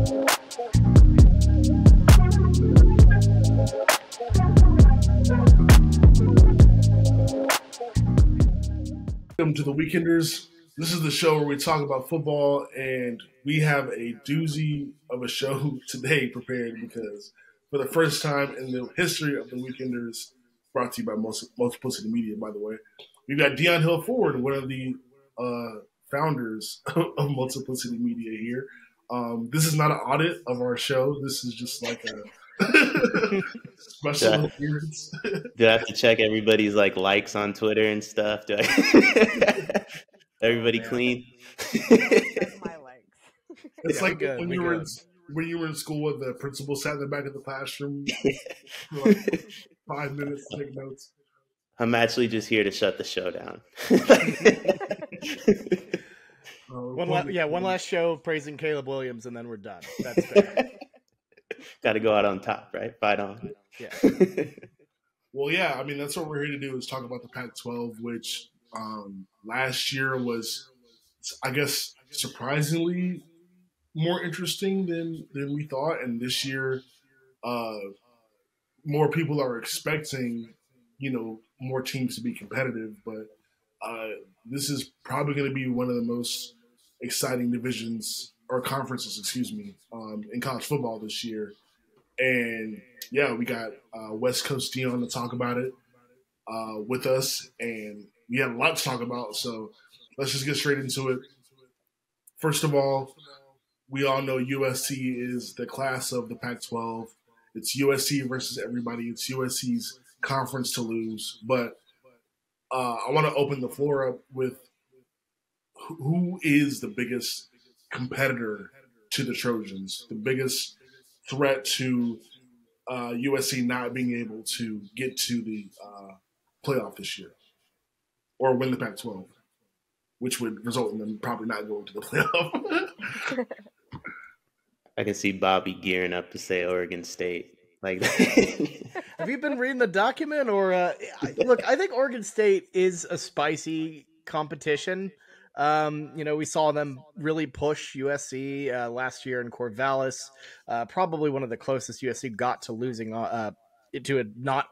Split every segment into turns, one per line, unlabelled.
Welcome to the Weekenders. This is the show where we talk about football, and we have a doozy of a show today prepared because for the first time in the history of the Weekenders, brought to you by Multiplicity Media, by the way, we've got Deion Hill Ford, one of the founders of Multiplicity Media here. This is not an audit of our show. This is just like a special appearance.
Do I have to check everybody's likes on Twitter and stuff? Everybody clean?
My legs.
It's like when you were in school and the principal sat in the back of the classroom for like 5 minutes to take notes.
I'm actually just here to shut the show down.
One last show praising Caleb Williams, and then we're done. That's fair.
Got to go out on top, right? Fight on.
Yeah.
Well, yeah, I mean, that's what we're here to do is talk about the Pac-12, which last year was, I guess, surprisingly more interesting than we thought. And this year, more people are expecting, more teams to be competitive. But this is probably going to be one of the most exciting divisions or conferences, in college football this year. And yeah, we got West Coast Deion to talk about it with us, and we have a lot to talk about. So let's just get straight into it. First of all, we all know USC is the class of the Pac-12. It's USC versus everybody. It's USC's conference to lose. But I want to open the floor up with who is the biggest competitor to the Trojans, the biggest threat to USC not being able to get to the playoff this year or win the Pac-12, which would result in them probably not going to the playoff.
I can see Bobby gearing up to say Oregon State.
Have you been reading the document? Or look, I think Oregon State is a spicy competition. We saw them really push USC last year in Corvallis. Probably one of the closest USC got to losing to a not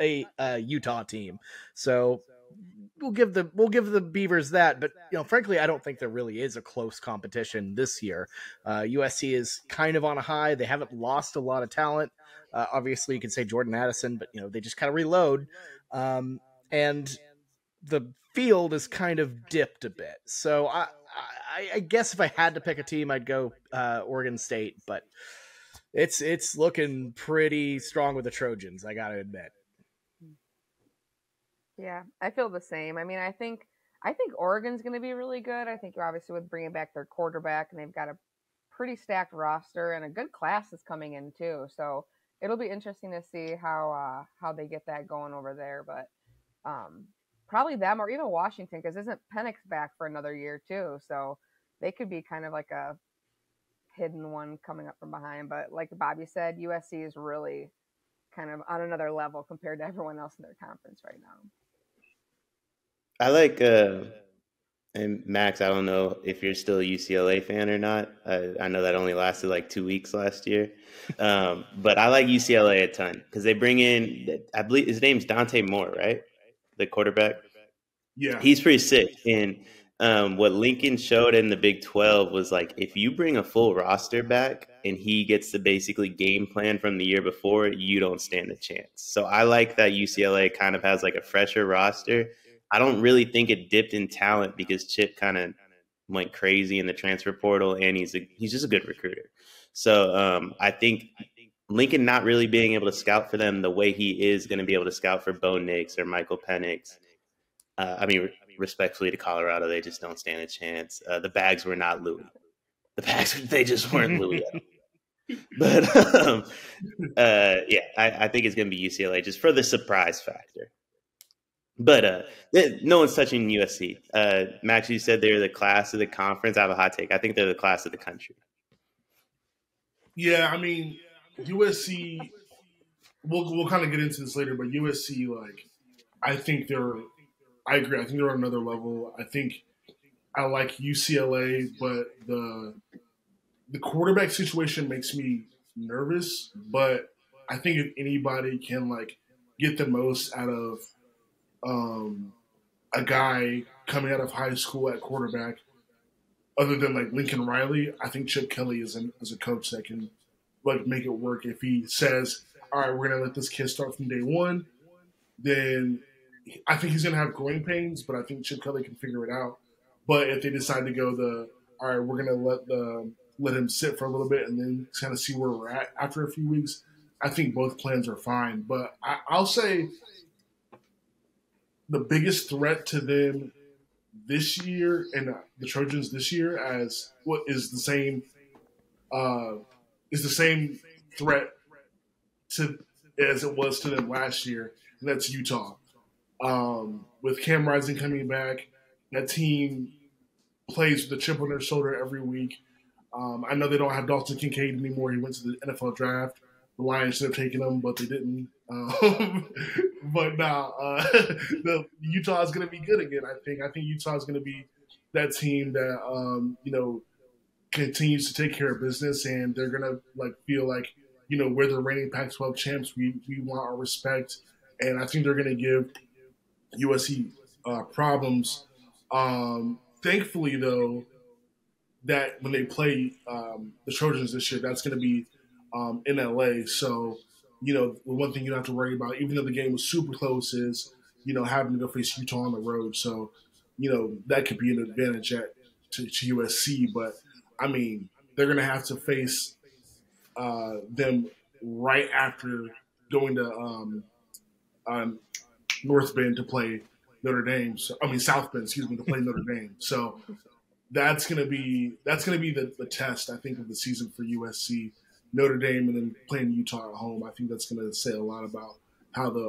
a Utah team. So we'll give the Beavers that. But frankly, I don't think there really is a close competition this year. USC is kind of on a high. They haven't lost a lot of talent. Obviously, you could say Jordan Addison, but they just kind of reload. And the field is kind of dipped a bit. So I guess if I had to pick a team, I'd go Oregon State, but it's looking pretty strong with the Trojans, I got to admit.
Yeah, I feel the same. I mean, I think Oregon's going to be really good. I think obviously with bringing back their quarterback, and they've got a pretty stacked roster and a good class is coming in too. So it'll be interesting to see how they get that going over there. But probably them or even Washington, because isn't Penix back for another year too? So they could be kind of like a hidden one coming up from behind. But like Bobby said, USC is really kind of on another level compared to everyone else in their conference right now.
I like, and Max, I don't know if you're still a UCLA fan or not. I know that only lasted like 2 weeks last year. But I like UCLA a ton because they bring in, I believe his name's Dante Moore, right? The quarterback.
Yeah.
He's pretty sick. And what Lincoln showed in the Big 12 was if you bring a full roster back and he gets to basically game plan from the year before, you don't stand a chance. So I like that UCLA kind of has a fresher roster. I don't really think it dipped in talent because Chip kind of went crazy in the transfer portal, and he's just a good recruiter. So I think Lincoln not really being able to scout for them the way he is going to be able to scout for Bo Nix or Michael Penix. Respectfully to Colorado, they just don't stand a chance. The bags were not Louis. They just weren't Louis. But I think it's going to be UCLA just for the surprise factor. But no one's touching USC. Max, you said they're the class of the conference. I have a hot take. I think they're the class of the country.
Yeah, I mean, USC, we'll kind of get into this later, but USC, I think I agree. I think they're on another level. I think I like UCLA, but the the quarterback situation makes me nervous, but I think if anybody can like get the most out of a guy coming out of high school at quarterback, other than like Lincoln Riley, I think Chip Kelly is a coach that can like make it work. If he says, "All right, we're gonna let this kid start from day one," then I think he's gonna have growing pains, but I think Chip Kelly can figure it out. But if they decide to go all right, we're gonna let him sit for a little bit and then kind of see where we're at after a few weeks, I think both plans are fine. But I'll say the biggest threat to them this year and the Trojans this year as what is the same threat to as it was to them last year, and that's Utah. With Cam Rising coming back, that team plays with a chip on their shoulder every week. I know they don't have Dalton Kincaid anymore. He went to the NFL draft. The Lions should have taken him, but they didn't. But now the Utah is going to be good again. I think Utah is going to be that team that continues to take care of business, and they're going to like feel like we're the reigning Pac-12 champs. We want our respect, and I think they're going to give USC problems. Thankfully, though, that when they play the Trojans this year, that's going to be in LA. So, the one thing you don't have to worry about, even though the game was super close, is, having to go face Utah on the road. So, that could be an advantage to USC. But, I mean, they're going to have to face them right after going to North Bend to play Notre Dame. South Bend, to play Notre Dame. So that's gonna be the test, I think, of the season for USC. Notre Dame and then playing Utah at home. I think that's gonna say a lot about how the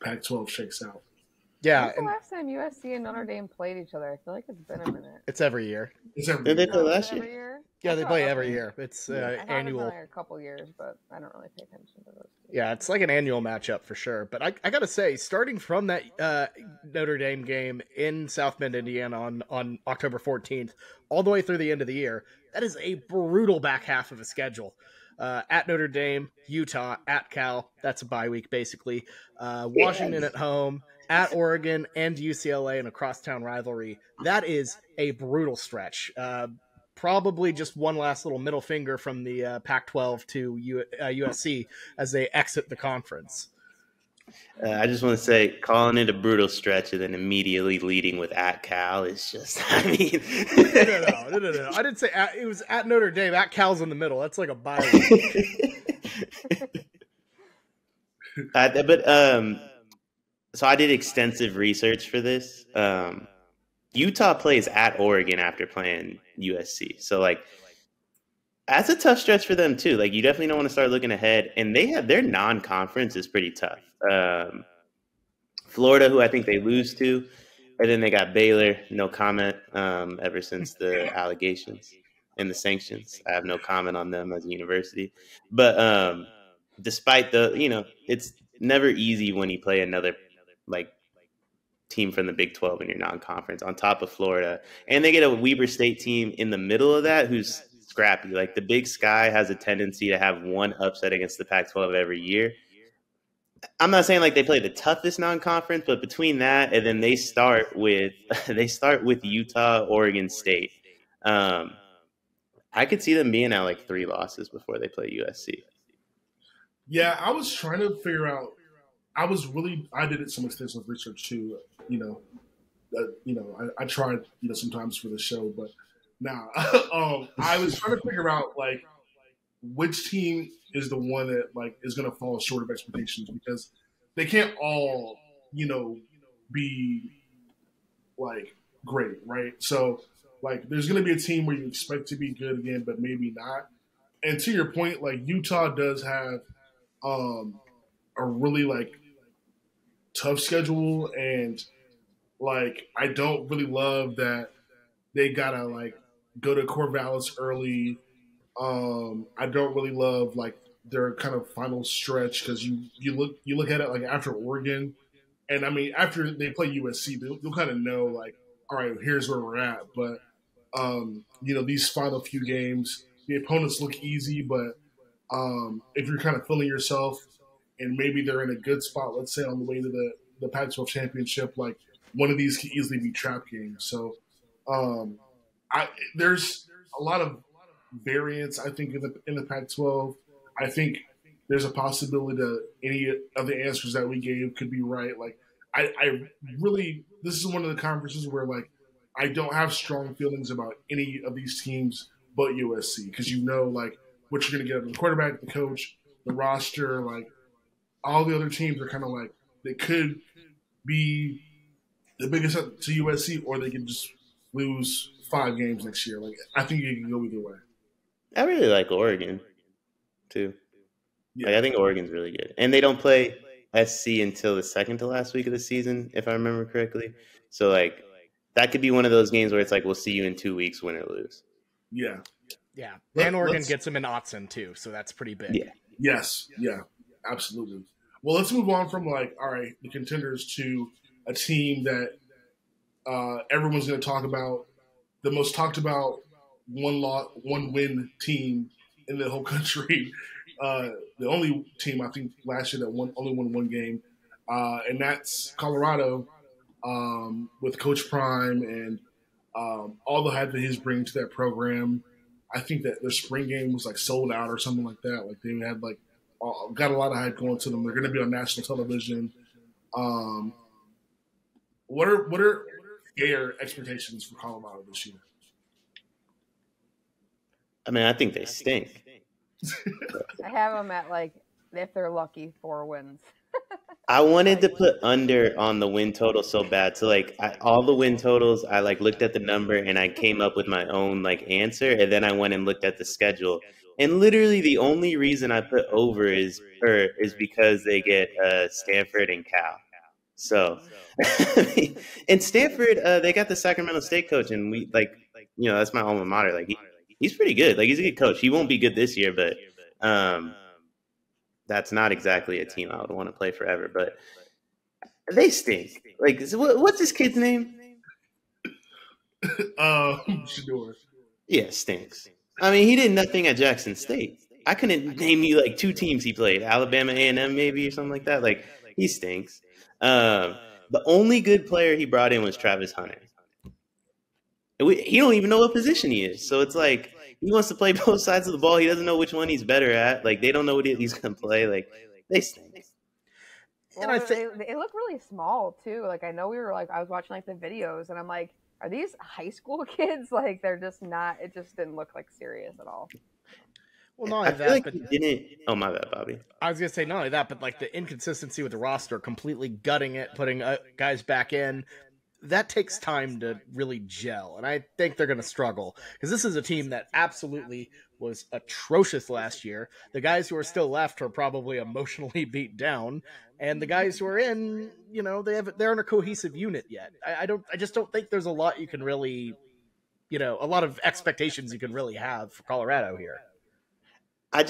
Pac-12 shakes out.
Yeah.
When's the last time USC and Notre Dame played each other? I feel like it's been a minute.
It's every year.
Did they play last year?
Yeah, they play every year. It's annual.
It's been a couple years, but I don't really pay attention to those.
Yeah, it's like an annual matchup for sure. But I got to say, starting from that Notre Dame game in South Bend, Indiana on October 14th, all the way through the end of the year, that is a brutal back half of a schedule. At Notre Dame, Utah, at Cal, that's a bye week basically. Washington at home, at Oregon and UCLA in a crosstown rivalry. That is a brutal stretch. Probably just one last little middle finger from the Pac-12 to USC as they exit the conference.
I just want to say, calling it a brutal stretch and then immediately leading with at Cal is just, I mean.
No. I didn't say it was at Notre Dame. At Cal's in the middle. That's like a bye week.
So I did extensive research for this. Utah plays at Oregon after playing USC. So, that's a tough stretch for them, too. You definitely don't want to start looking ahead. And their non-conference is pretty tough. Florida, who I think they lose to. And then they got Baylor, no comment, ever since the allegations and the sanctions. I have no comment on them as a university. But despite it's never easy when you play another team from the Big 12 in your non-conference on top of Florida. And they get a Weber State team in the middle of that who's scrappy. The Big Sky has a tendency to have one upset against the Pac-12 every year. I'm not saying they play the toughest non-conference, but between that and then they start with Utah, Oregon State. I could see them being at 3 losses before they play USC.
Yeah, I was trying to figure out. I did some extensive research too. I tried sometimes for the show, but now I was trying to figure out which team is the one that is going to fall short of expectations, because they can't all be great, right? So there's going to be a team where you expect to be good again, but maybe not. And to your point, Utah does have a really tough schedule, and I don't really love that they gotta go to Corvallis early. I don't really love their kind of final stretch, because you look at it after Oregon, and I mean after they play USC, you'll kind of know all right, here's where we're at. But these final few games, the opponents look easy, but if you're kind of feeling yourself and maybe they're in a good spot, let's say on the way to the Pac-12 championship, like one of these could easily be trap games. So there's a lot of variance, I think, in the Pac-12. I think there's a possibility that any of the answers that we gave could be right. Like I really, this is one of the conferences where like I don't have strong feelings about any of these teams but USC because you know like what you're going to get out of the quarterback, the coach, the roster, like all the other teams are kind of like they could be the biggest up to USC or they could just lose 5 games next year. Like I think it can go either way.
I really like Oregon too.
Yeah.
Like, I think Oregon's really good, and they don't play SC until the second to last week of the season, if I remember correctly. So like that could be one of those games where it's like we'll see you in 2 weeks, win or lose.
Yeah.
Yeah, and Oregon gets them in Autzen too, so that's pretty big.
Yeah.
Yes. Yeah. Absolutely. Well, let's move on from like all right, the contenders to a team that everyone's going to talk about, the most talked about one win team in the whole country. The only team I think last year that only won 1 game, and that's Colorado with Coach Prime and all the hype that he's bringing to that program. I think that their spring game was like sold out or something like that. Like they had like got a lot of hype going to them. They're going to be on national television. What are your expectations for Colorado this year?
I mean, I think they stink.
I have them at like if they're lucky 4 wins.
I wanted to put under on the win total so bad. So like all the win totals, I like looked at the number and I came up with my own like answer, and then I went and looked at the schedule. And literally the only reason I put over is because they get Stanford and Cal. So and Stanford, they got the Sacramento State coach, and we like that's my alma mater. Like he's pretty good. Like he's a good coach. He won't be good this year, but that's not exactly a team I would want to play forever. But they stink. Like what's this kid's name?
Shador.
Yeah, stinks. I mean, he did nothing at Jackson State. I couldn't name you like 2 teams he played. Alabama A&M maybe or something like that. Like he stinks. The only good player he brought in was Travis Hunter. He don't even know what position he is. So it's like he wants to play both sides of the ball. He doesn't know which one he's better at. Like they don't know what he's going to play. Like they stink.
Well, and I think they look really small too. Like I know we were like I was watching like the videos and I'm like, are these high school kids? Like they're just not. It just didn't look like serious at all.
Well, not only that, but
didn't. Oh my bad, Bobby.
I was gonna say not only that, but like the inconsistency with the roster, completely gutting it, putting guys back in. That takes time to really gel, and I think they're going to struggle because this is a team that absolutely was atrocious last year. The guys who are still left are probably emotionally beat down, and the guys who are in, they're in a cohesive unit yet. I just don't think there's a lot you can really, a lot of expectations you can really have for Colorado here.
I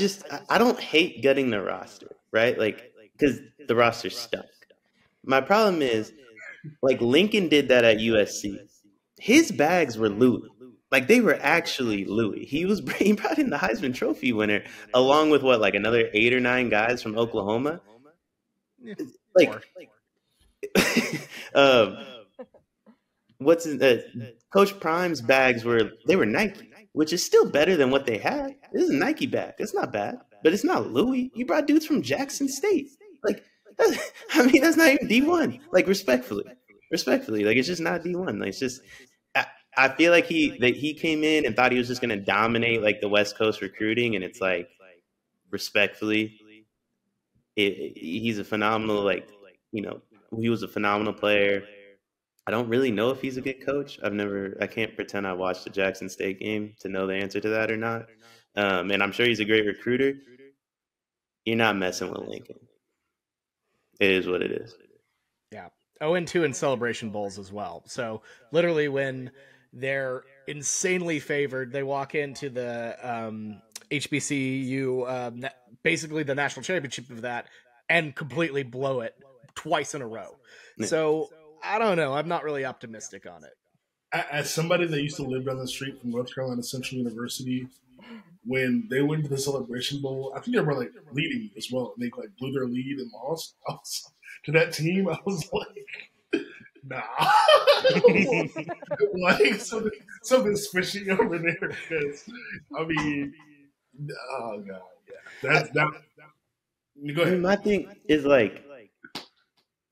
don't hate gutting the roster, right? Like because the roster's stuck. My problem is. Like Lincoln did that at USC. His bags were Louis. Like they were actually Louis. He brought in the Heisman Trophy winner along with like another 8 or 9 guys from Oklahoma.
Yeah,
Coach Prime's bags were Nike, which is still better than what they had. This is a Nike bag. It's not bad, but it's not Louis. You brought dudes from Jackson State. Like I mean, that's not even D1. Like, respectfully, like it's just not D1. Like, it's just, I feel like he came in and thought he was just going to dominate like the West Coast recruiting, and it's like, respectfully, he's a phenomenal he was a phenomenal player. I don't really know if he's a good coach. I can't pretend I watched the Jackson State game to know the answer to that or not. And I'm sure he's a great recruiter. You're not messing with Lincoln. It is what it is.
Yeah. 0-2 in Celebration Bowls as well. So literally when they're insanely favored, they walk into the HBCU, basically the national championship of that, and completely blow it twice in a row. So I don't know. I'm not really optimistic on it.
As somebody that used to live down the street from North Carolina Central University, when they went to the Celebration Bowl, I think they were like leading as well, and they like blew their lead and lost. To that team, I was like, nah, like something's fishy over there. Because I mean, oh god, yeah, that's that. Go ahead.
My thing is like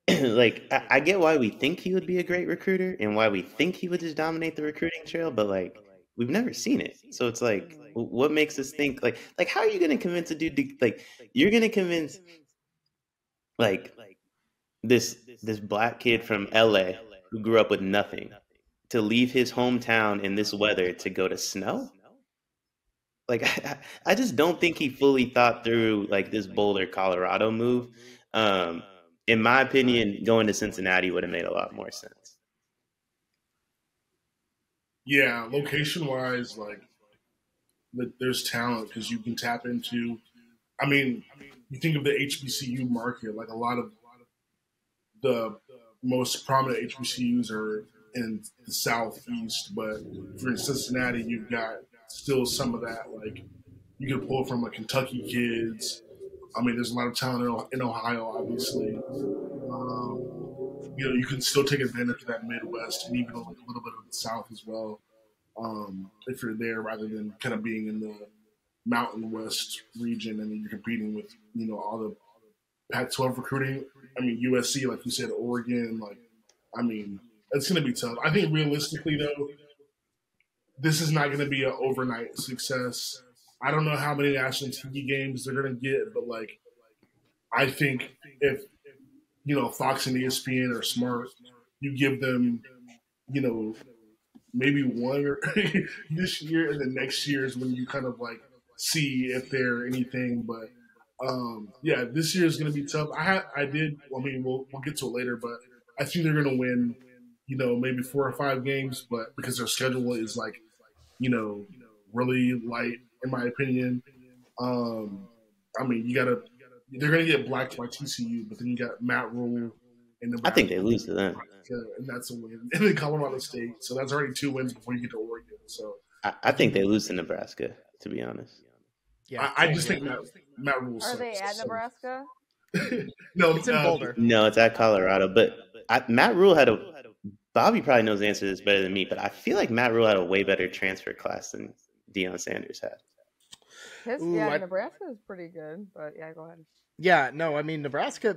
I get why we think he would be a great recruiter and why we think he would just dominate the recruiting trail, but like we've never seen it. So it's like, what makes us think like how are you going to convince a dude to, like, you're going to convince like this black kid from LA who grew up with nothing to leave his hometown in this weather to go to snow? Like, I just don't think he fully thought through like this Boulder, Colorado move. In my opinion, going to Cincinnati would have made a lot more sense.
Yeah, location-wise, like there's talent because you can tap into. I mean, you think of the HBCU market, like a lot of the most prominent HBCUs are in the Southeast, but if you're in Cincinnati, you've got still some of that. Like you can pull from Kentucky kids. I mean, there's a lot of talent in Ohio, obviously. You can still take advantage of that Midwest and even a little bit of the South as well, if you're there, rather than kind of being in the Mountain West region and then you're competing with all the Pac-12 recruiting. I mean, USC, like you said, Oregon. Like, I mean, it's going to be tough. I think realistically, though, this is not going to be an overnight success. I don't know how many national TV games they're going to get, but like, I think if Fox and ESPN are smart, you give them, maybe one or this year, and then next year is when you kind of like see if they're anything. But yeah, this year is going to be tough. We'll get to it later, but I think they're going to win, maybe 4 or 5 games, but because their schedule is like, really light, in my opinion. I mean, they're going to get blacked by TCU, but then you got Matt Rule.
I think they lose to them.
And that's a win. And then Colorado State. So that's already 2 wins before you get to Oregon. So
I think they lose to Nebraska, to be honest.
Yeah, I just think Matt Rule sucks.
Are they at Nebraska?
No,
it's in Boulder.
No, it's at Colorado. But Matt Rule had Bobby probably knows the answer to this better than me, but I feel like Matt Rule had a way better transfer class than Deion Sanders had.
Nebraska is pretty good, but yeah, go ahead.
Yeah, no, I mean, Nebraska,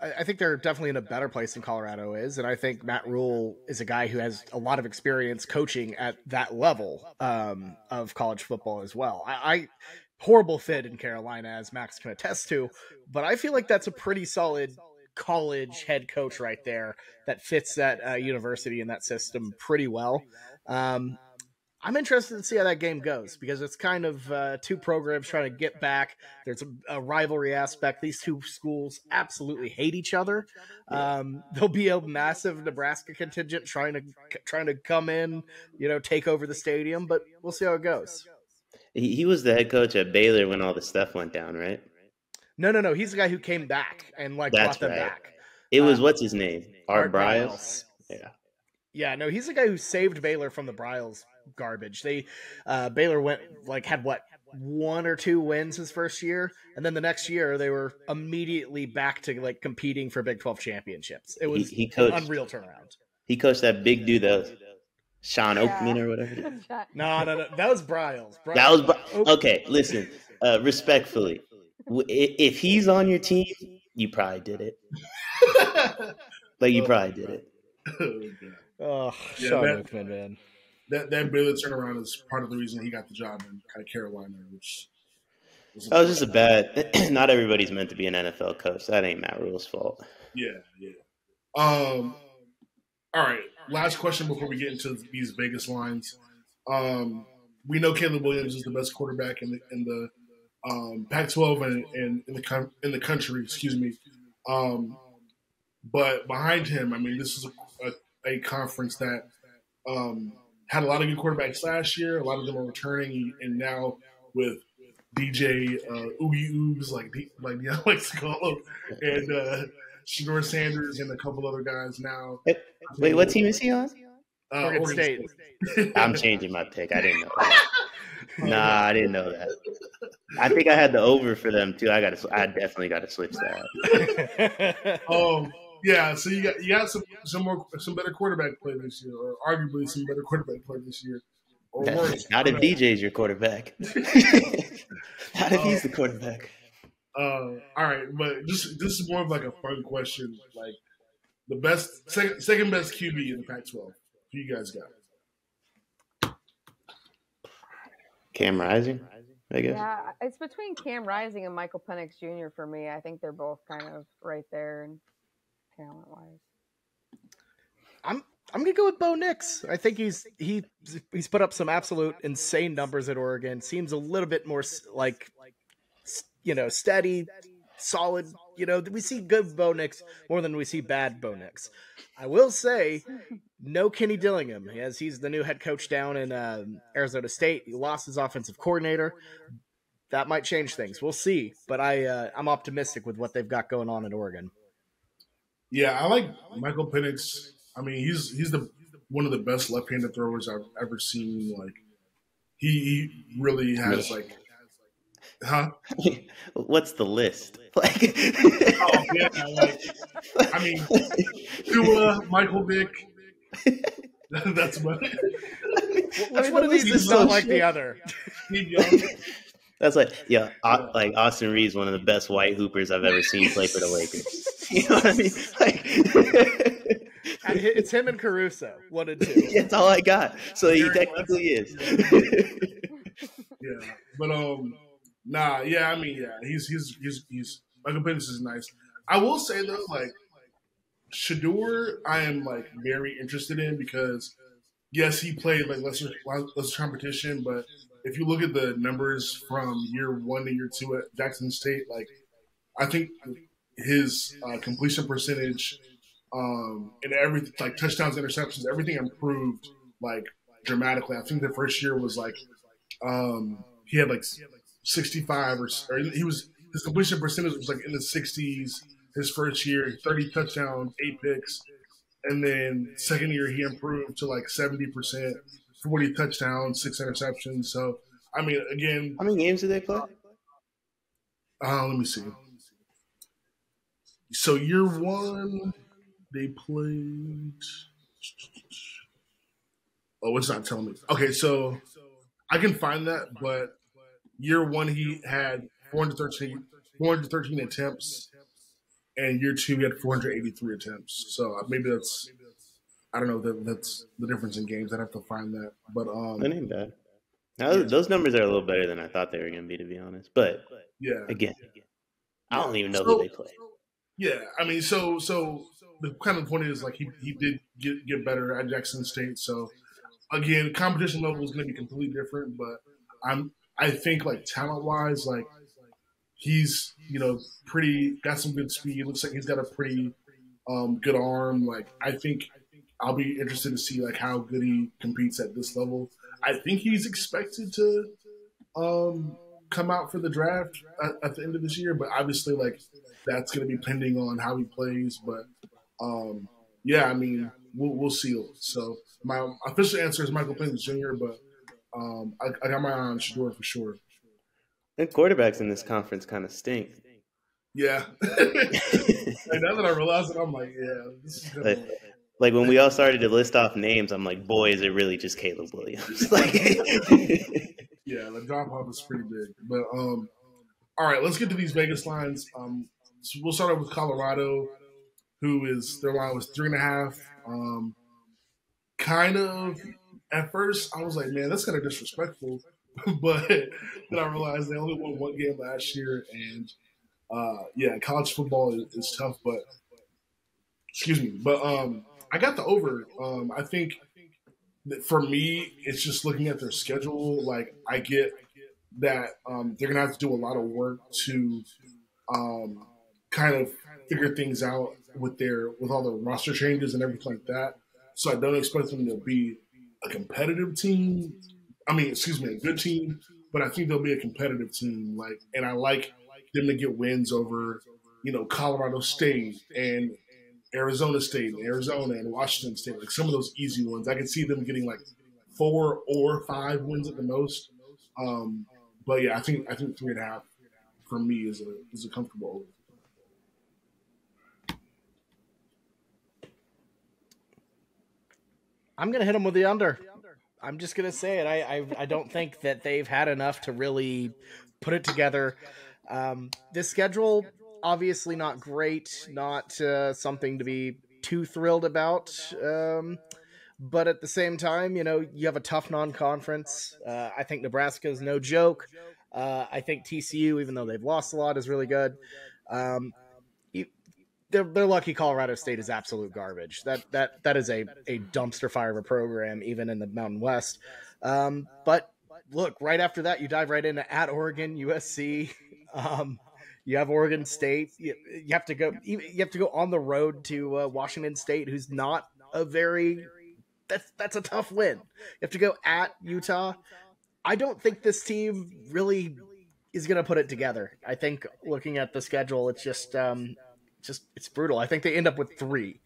I think they're definitely in a better place than Colorado is, and I think Matt Rule is a guy who has a lot of experience coaching at that level of college football as well. I horrible fit in Carolina, as Max can attest to, but I feel like that's a pretty solid college head coach right there that fits that university and that system pretty well. I'm interested to see how that game goes because it's kind of 2 programs trying to get back. There's a rivalry aspect. These 2 schools absolutely hate each other. There'll be a massive Nebraska contingent trying to come in, take over the stadium, but we'll see how it goes.
He was the head coach at Baylor when all the stuff went down, right?
No. He's the guy who came back and brought them back.
It was what's his name? Art
Briles.
Yeah.
No, he's the guy who saved Baylor from the Briles garbage. Baylor had 1 or 2 wins his first year, and then the next year they were immediately back to like competing for Big 12 championships. It was
he coached,
an unreal turnaround.
He coached that big dude, that Sean Oakman or whatever.
No, that was Briles.
Okay. Listen, respectfully, if he's on your team, you probably did it. Like you probably did it.
Oh, Sean Oakman, man.
That Baylor turnaround is part of the reason he got the job in Carolina, which
was just a bad. Not everybody's meant to be an NFL coach. That ain't Matt Rule's fault.
Yeah. All right. Last question before we get into these Vegas lines. We know Caleb Williams is the best quarterback in the Pac-12 and in the country. Excuse me. But behind him, I mean, this is a conference that had a lot of good quarterbacks last year. A lot of them are returning, and now with DJ Oogie Oogs, like Deion likes to call him, and Shedeur Sanders and a couple other guys now.
Wait, what team is he on?
Oregon State.
I'm changing my pick. I didn't know. Nah, I didn't know that. I think I had the over for them too. I definitely got to switch that.
Yeah. So you got some better quarterback play this year, or arguably some better quarterback play this year, or worse.
Not if DJ's your quarterback. Not if he's the quarterback.
All right, but this is more of like a fun question, like the best second best QB in the Pac-12. Who you guys got?
Cam Rising, I guess.
Yeah, it's between Cam Rising and Michael Penix Jr. for me. I think they're both kind of right there in talent-wise.
I'm gonna go with Bo Nix. I think he's put up some absolute insane numbers at Oregon. Seems a little bit more like, steady, solid. We see good Bo Nix more than we see bad Bo Nix. I will say, no Kenny Dillingham, as he's the new head coach down in Arizona State. He lost his offensive coordinator. That might change things. We'll see. But I'm optimistic with what they've got going on in Oregon.
Yeah, I like Michael Penix. I mean, he's one of the best left-handed throwers I've ever seen. Like, he really has like. Huh?
What's the list?
Like, I mean, Tua, Michael Vick. That's what.
Which one of these is not like the other?
That's like Austin Reeves, one of the best white hoopers I've ever seen play for the Lakers. You know what I mean? Like,
it's him and Caruso, 1 and 2.
That's all I got. So he technically is.
Yeah, but nah, yeah, I mean, yeah, he's Michael Penix is nice. I will say though, like Shedeur, I am like very interested in because yes, he played like lesser competition, but if you look at the numbers from year 1 to year 2 at Jackson State, like I think his completion percentage and everything, like touchdowns, interceptions, everything improved like dramatically. I think the first year was like he had like 65 or his completion percentage was like in the 60s his first year, 30 touchdowns, 8 picks. And then second year he improved to like 70%, 40 touchdowns, 6 interceptions. So, I mean, again.
How many games did they play?
Let me see. So year 1, they played. Oh, it's not telling me. Okay, so I can find that, but year 1 he had 413 attempts, and year 2 he had 483 attempts. So maybe that's, I don't know, that's the difference in games. I'd have to find that. But
that ain't bad. Now, those numbers are a little better than I thought they were going to be honest. But
yeah,
again, I don't even know who they play.
Yeah, I mean, so the kind of point is like he did get better at Jackson State. So again, competition level is going to be completely different. But I think like talent wise, like he's got some good speed. Looks like he's got a pretty good arm. Like I think I'll be interested to see like how good he competes at this level. I think he's expected to come out for the draft at the end of this year, but obviously like that's going to be pending on how he plays. But yeah, I mean we'll see. So my official answer is Michael Penix Jr., but I got my eye on Shedeur for sure.
And quarterbacks in this conference kind of stink.
Yeah. Like, now that I realize it, I'm like, yeah, this is good.
Like when we all started to list off names, I'm like, boy, is it really just Caleb Williams? Like,
yeah, the drop off is pretty big. But all right, let's get to these Vegas lines. So we'll start off with Colorado, their line was 3.5. Kind of at first, I was like, man, that's kind of disrespectful. But then I realized they only won 1 game last year, and yeah, college football is tough. But excuse me, but I got the over. I think that for me, it's just looking at their schedule. Like I get that they're gonna have to do a lot of work to kind of figure things out with all the roster changes and everything like that. So I don't expect them to be a competitive team. I mean, excuse me, a good team, but I think they'll be a competitive team. Like, and I like them to get wins over, Colorado State and Arizona State and Arizona and Washington State, like some of those easy ones. I can see them getting like 4 or 5 wins at the most. But yeah, I think 3.5 for me is a comfortable over.
I'm gonna hit them with the under. I'm just gonna say it. I don't think that they've had enough to really put it together. This schedule, obviously not great, not something to be too thrilled about. But at the same time, you have a tough non-conference. I think Nebraska is no joke. I think TCU, even though they've lost a lot, is really good. They're lucky Colorado State is absolute garbage. That is a dumpster fire of a program, even in the Mountain West. But look, right after that, you dive right into at Oregon, USC. You have Oregon State. You have to go. You have to go on the road to Washington State, who's not a very. That's a tough win. You have to go at Utah. I don't think this team really is going to put it together. I think looking at the schedule, it's just it's brutal. I think they end up with 3.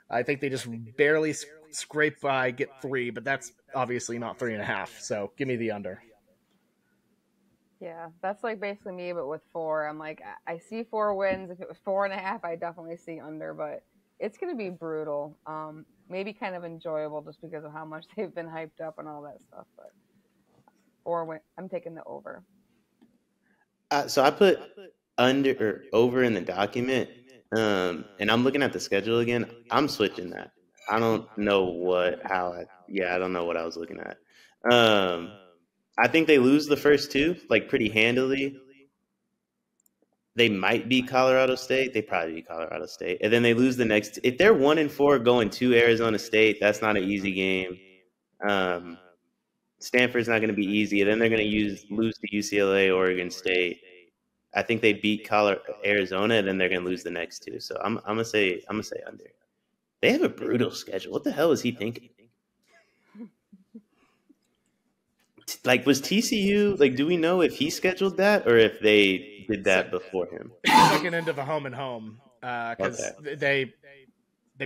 I think they just barely scrape by, get 3, but that's obviously not 3.5. So give me the under.
Yeah, that's like basically me, but with 4. I'm like, I see 4 wins. If it was 4.5, I definitely see under, but it's going to be brutal. Maybe kind of enjoyable just because of how much they've been hyped up and all that stuff. But 4 I'm taking the over.
So I put under or over in the document, and I'm looking at the schedule again. I'm switching that. I don't know I don't know what I was looking at. I think they lose the first 2, like pretty handily. They might beat Colorado State. They probably beat Colorado State. And then they lose the next. If they're 1-4 going to Arizona State, that's not an easy game. Stanford's not going to be easy. And then they're going to lose to UCLA, Oregon State. I think they beat Arizona, and then they're going to lose the next 2. So I'm gonna say under. They have a brutal schedule. What the hell is he thinking? Like, was TCU, like, do we know if he scheduled that or if they did that before him?
Second into the home and home, because they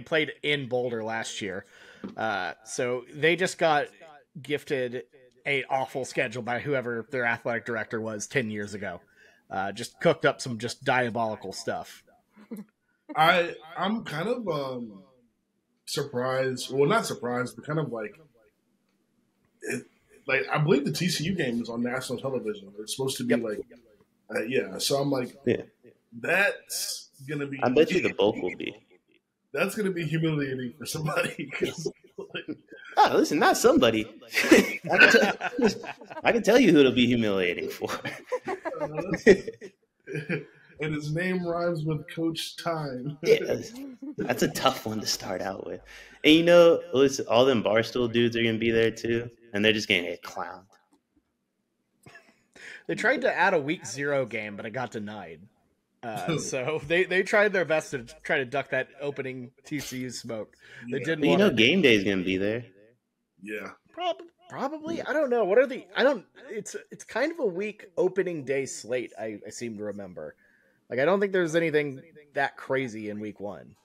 played in Boulder last year. So they just got gifted an awful schedule by whoever their athletic director was 10 years ago. Just cooked up some just diabolical stuff.
I'm kind of surprised. Well, not surprised, but kind of like I believe the TCU game is on national television. It's supposed to be yeah. So I'm like, that's gonna be.
I bet you the bulk will be.
That's gonna be humiliating for somebody.
Listen, not somebody. I can tell you who it'll be humiliating for.
And his name rhymes with Coach Time.
Yeah, that's a tough one to start out with. And listen, all them Barstool dudes are gonna be there too, and they're just gonna get clowned.
They tried to add a week 0 game, but it got denied. So they tried their best to try to duck that opening TCU smoke. They didn't.
But game day is gonna be there.
Yeah,
probably. I don't know. What are the? I don't. It's kind of a weak opening day slate. I seem to remember. Like, I don't think there's anything that crazy in week 1.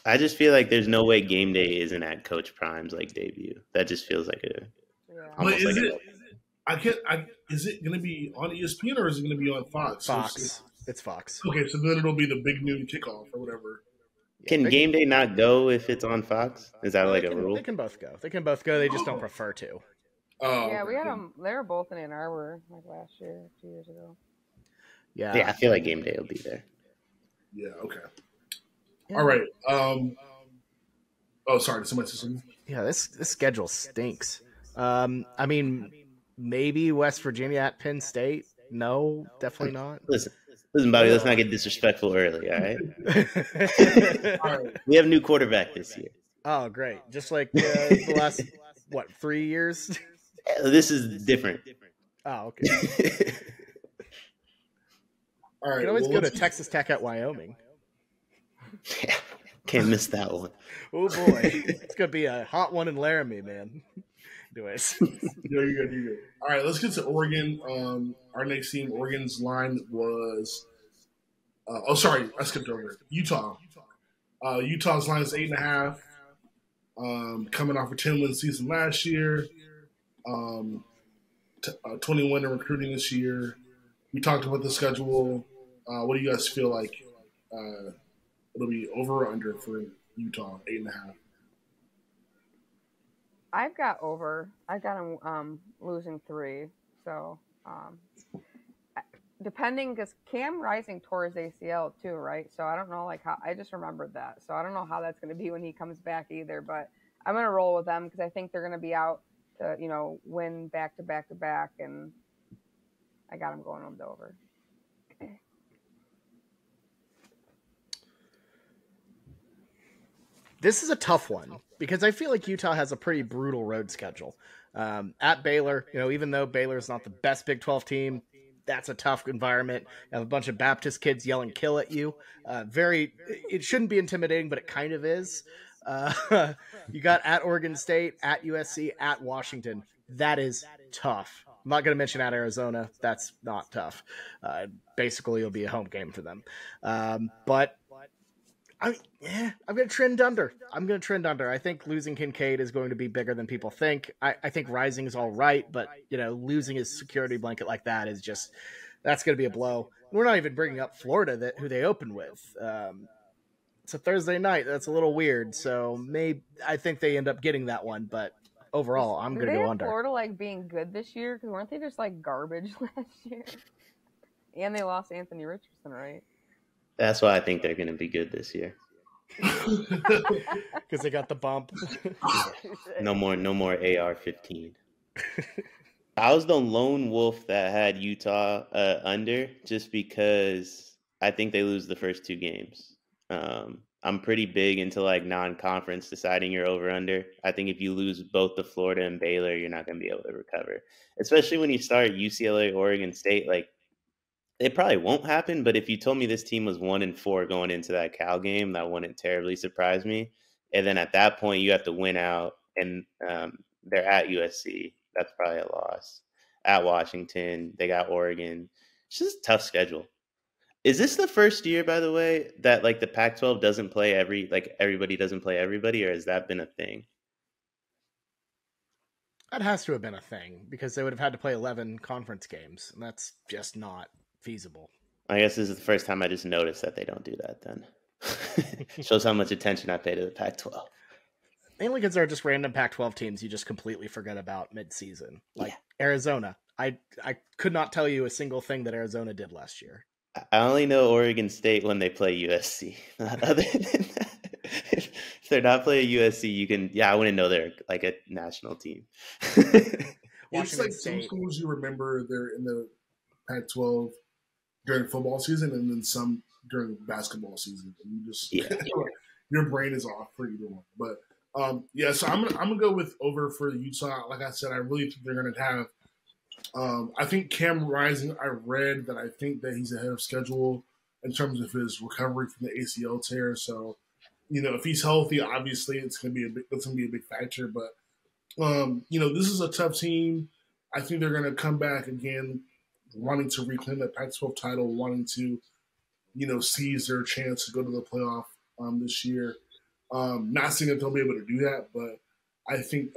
I just feel like there's no way game day isn't at Coach Prime's debut. That just feels like a.
But is it going to be on ESPN or is it going to be on Fox?
Fox. It's Fox.
Okay, so then it'll be the big noon kickoff or whatever.
Can game day not go if it's on Fox? Is that a rule?
They can both go. They just don't prefer to.
Oh,
yeah, we had them. They were both in Ann Arbor last year, 2 years ago.
Yeah, I feel like game day will be there.
Yeah. Okay. Yeah. All right. Oh, sorry. Did somebody say something?
Yeah, this schedule stinks. I mean, maybe West Virginia at Penn State. No, definitely not.
Listen, Bobby. Let's not get disrespectful early. All right. All right. We have a new quarterback this year.
Oh, great! Just like the last 3 years.
This is different.
Oh, okay.
All right,
you can always go to Texas Tech at Wyoming.
Yeah, can't miss that one.
Oh, boy. It's going to be a hot one in Laramie, man. Anyways.
You're good. All right, let's get to Oregon. Our next team, Oregon's line was I skipped over it. Utah. Utah's line is 8.5. Coming off a 10-win season last year. 21 in recruiting this year. We talked about the schedule. What do you guys feel like? It'll be over or under for Utah, 8.5.
I've got over. I've got them losing 3. So depending, because Cam Rising tore his ACL too, right? So I don't know like how. I just remembered that. So I don't know how that's going to be when he comes back either. But I'm going to roll with them because I think they're going to be out to win back to back to back, and I got them going on the over.
This is a tough one because I feel like Utah has a pretty brutal road schedule. At Baylor, even though Baylor is not the best Big 12 team, that's a tough environment. You have a bunch of Baptist kids yelling "kill" at you. It shouldn't be intimidating, but it kind of is. You got at Oregon State, at USC, at Washington. That is tough. I'm not going to mention at Arizona. That's not tough. Basically, it'll be a home game for them. But I'm going to trend under. I think losing Kincaid is going to be bigger than people think. I think Rising is all right, but losing his security blanket like that is that's going to be a blow. We're not even bringing up Florida, who they opened with. It's a Thursday night. That's a little weird. So I think they end up getting that one, but overall, I'm going to go under.
Florida being good this year, because weren't they just garbage last year? And they lost Anthony Richardson, right?
That's why I think they're going to be good this year.
Because they got the bump.
No more AR-15. I was the lone wolf that had Utah under just because I think they lose the first 2 games. I'm pretty big into non-conference deciding your over-under. I think if you lose both the Florida and Baylor, you're not going to be able to recover. Especially when you start UCLA, Oregon State, it probably won't happen, but if you told me this team was 1-4 going into that Cal game, that wouldn't terribly surprise me. And then at that point, you have to win out, and they're at USC. That's probably a loss. At Washington, they got Oregon. It's just a tough schedule. Is this the first year, by the way, that the Pac-12 doesn't play everybody doesn't play everybody, or has that been a thing?
That has to have been a thing because they would have had to play 11 conference games, and that's just not feasible.
I guess this is the first time I just noticed that they don't do that then. Shows how much attention I pay to the Pac-12.
Mainly because they're just random Pac-12 teams you just completely forget about mid-season. Arizona. I could not tell you a single thing that Arizona did last year.
I only know Oregon State when they play USC. Other than that, if they're not playing USC, you can. Yeah, I wouldn't know they're a national team.
It's some schools you remember they're in the Pac-12 during football season, and then some during basketball season. And you just your brain is off for either one. But so I'm gonna go with over for Utah. Like I said, I really think they're gonna have. I think Cam Rising, I read that I think that he's ahead of schedule in terms of his recovery from the ACL tear. So, if he's healthy, obviously that's gonna be a big factor. But this is a tough team. I think they're gonna come back again, wanting to reclaim that Pac-12 title, wanting to, seize their chance to go to the playoff this year. Not saying that they'll be able to do that, but I think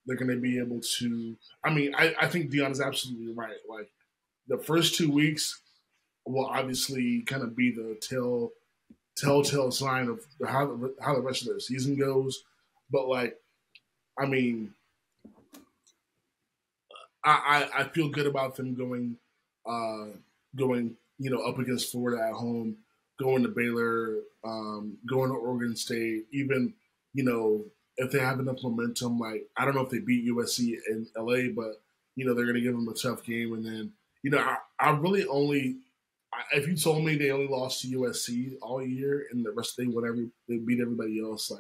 they're going to be able to. I mean, I think Deion is absolutely right. The first 2 weeks will obviously kind of be the telltale sign of how the rest of their season goes. But I mean, I feel good about them going up against Florida at home, going to Baylor, going to Oregon State, even if they have enough momentum. I don't know if they beat USC in LA, but they're going to give them a tough game. And then I really only, if you told me they only lost to USC all year and the rest of they beat everybody else,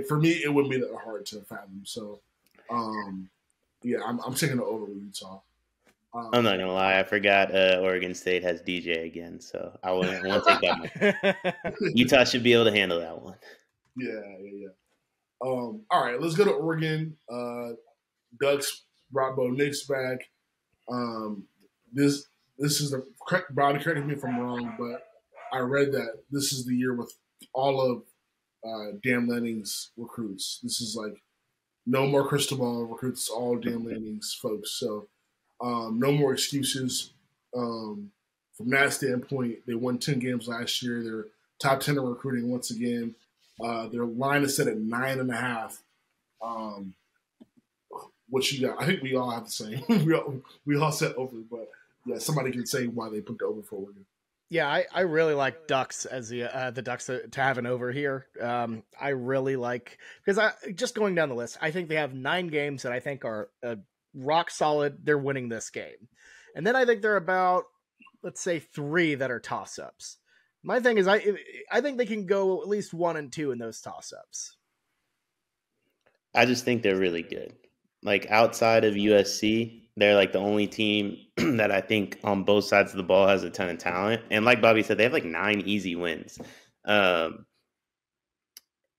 for me it wouldn't be that hard to fathom. So I'm taking the over with Utah.
I'm not gonna lie, I forgot Oregon State has DJ again, so I won't take that one. Utah should be able to handle that one.
Yeah. All right, let's go to Oregon. Ducks brought Bo Nix back. This is Bobby, correct me if I'm wrong, but I read that this is the year with all of Dan Lanning's recruits. This is no more crystal ball recruits, all Dan Lanning's folks. So No more excuses. From that standpoint, they won 10 games last year. They're top 10 in recruiting once again. Their line is set at 9.5. What you got? I think we all have the same. we all set over, but yeah, somebody can say why they put the over for Oregon.
Yeah, I really like Ducks as the Ducks to have an over here. I really like because I just going down the list. I think they have 9 games that I think are rock solid. They're winning this game, and then I think they're about, let's say, 3 that are toss ups. My thing is, I think they can go at least 1 and 2 in those toss ups.
I just think they're really good. Like outside of USC, they're like the only team that I think on both sides of the ball has a ton of talent. And like Bobby said, they have like 9 easy wins. And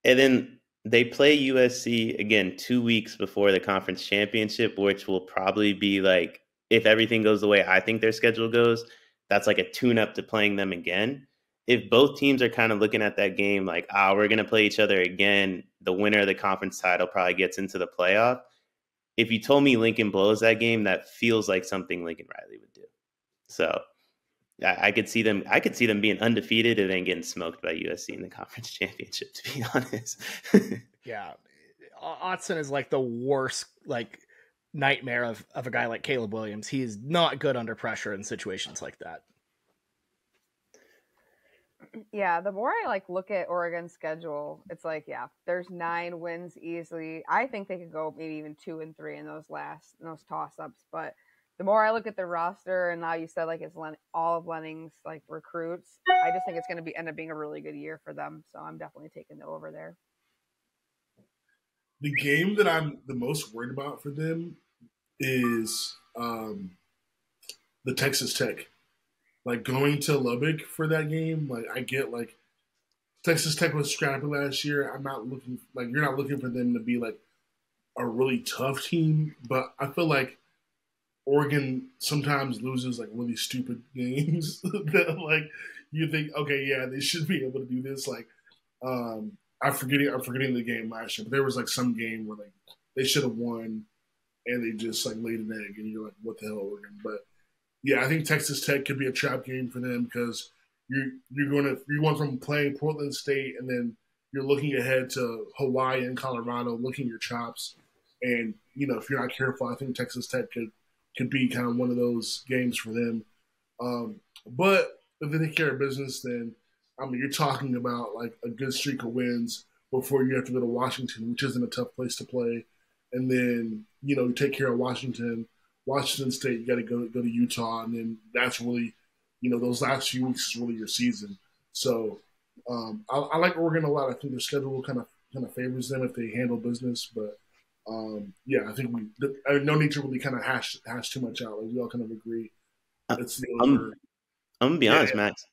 then they play USC again 2 weeks before the conference championship, which will probably be like, if everything goes the way I think their schedule goes, that's like a tune-up to playing them again. If both teams are kind of looking at that game like, we're going to play each other again, the winner of the conference title probably gets into the playoff. If you told me Lincoln blows that game, that feels like something Lincoln Riley would do. So I could see them. I could see them being undefeated and then getting smoked by USC in the conference championship. To be honest,
yeah, Autzen is like the worst like nightmare of a guy like Caleb Williams. He is not good under pressure in situations like that.
Yeah, the more I like look at Oregon's schedule, it's like, yeah, there's 9 wins easily. I think they could go maybe even 2 and 3 in those toss ups. But the more I look at the roster, and now you said like it's all of Lenning's like recruits, I just think it's going to end up being a really good year for them. So I'm definitely taking the over there.
The game that I'm the most worried about for them is the Texas Tech. Like going to Lubbock for that game, like I get like Texas Tech was scrappy last year. I'm not looking like you're not looking for them to be like a really tough team, but I feel like Oregon sometimes loses like really stupid games that like you think, okay, yeah, they should be able to do this. Like I'm forgetting the game last year, but there was like some game where like they should have won and they just like laid an egg, and you're like, what the hell, Oregon? But yeah, I think Texas Tech could be a trap game for them because you're going from playing Portland State and then you're looking ahead to Hawaii and Colorado, looking your chops, and if you're not careful, I think Texas Tech could be kind of one of those games for them. But if they take care of business, then you're talking about like a good streak of wins before you have to go to Washington, which isn't a tough place to play, and then you take care of Washington State, you got to go to Utah, and then that's really, those last few weeks is really your season. So I like Oregon a lot. I think their schedule kind of favors them if they handle business. But yeah, I think no need to really kind of hash too much out. Like we all kind of agree. It's the over.
I'm gonna be honest, Max.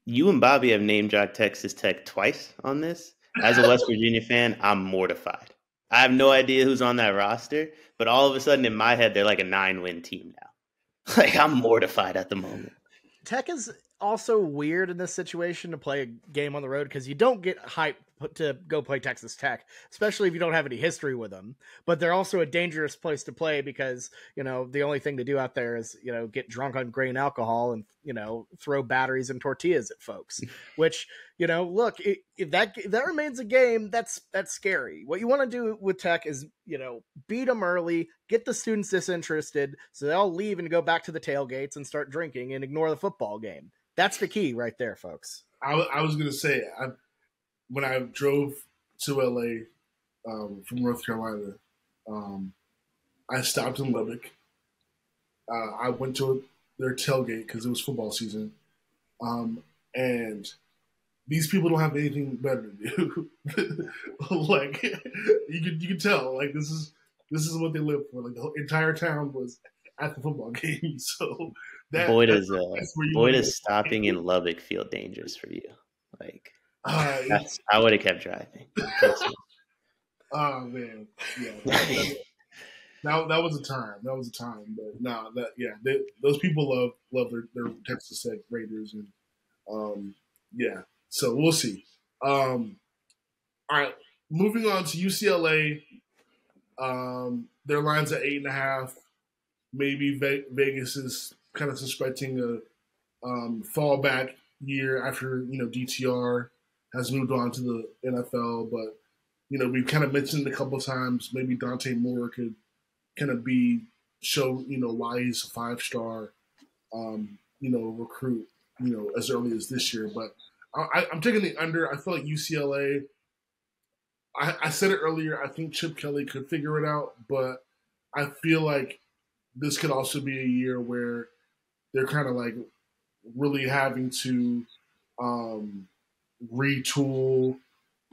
You and Bobby have name dropped Texas Tech twice on this. As a West Virginia fan, I'm mortified. I have no idea who's on that roster, but all of a sudden in my head, they're like a 9-win team now. Like I'm mortified at the moment.
Tech is also weird in this situation to play a game on the road because you don't get hyped to go play Texas Tech, especially if you don't have any history with them. But they're also a dangerous place to play because, the only thing to do out there is, get drunk on grain alcohol and, throw batteries and tortillas at folks, which, look, if that remains a game, that's scary. What you want to do with Tech is, beat them early, get the students disinterested so they'll leave and go back to the tailgates and start drinking and ignore the football game. That's the key right there, folks.
I was going to say, when I drove to LA from North Carolina, I stopped in Lubbock. I went to their tailgate because it was football season. And these people don't have anything better to do. Like you can tell, like this is what they live for. Like the whole entire town was at the football game. So
Boyd is stopping in Lubbock feel dangerous for you. Like I would have kept driving.
Oh man, yeah. That was a time. That was a time. But no, those people love their Texas Tech Raiders, and yeah. So we'll see. All right, moving on to UCLA. Their line's at 8.5. maybe Vegas is kind of suspecting a fallback year after DTR has moved on to the NFL, but we've kind of mentioned a couple of times maybe Dante Moore could kind of show why he's a 5-star recruit as early as this year. But I'm taking the under. I feel like UCLA. I said it earlier. I think Chip Kelly could figure it out, but I feel like this could also be a year where they're kind of like really having to retool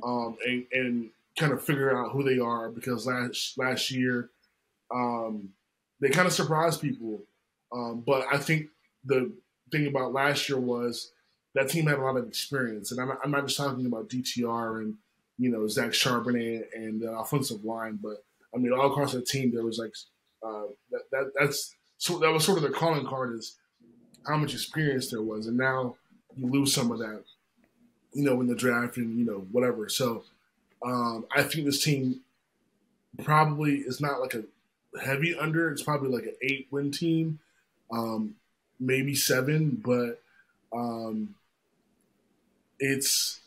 and kind of figure out who they are, because last year they kind of surprised people. But I think the thing about last year was that team had a lot of experience, and I'm not just talking about DTR and Zach Charbonnet and the offensive line, but I mean all across the team there was like that was sort of their calling card, is how much experience there was, and now you lose some of that, in the draft and whatever. So I think this team probably is not like a heavy under. It's probably like an 8-win team, maybe 7, but it's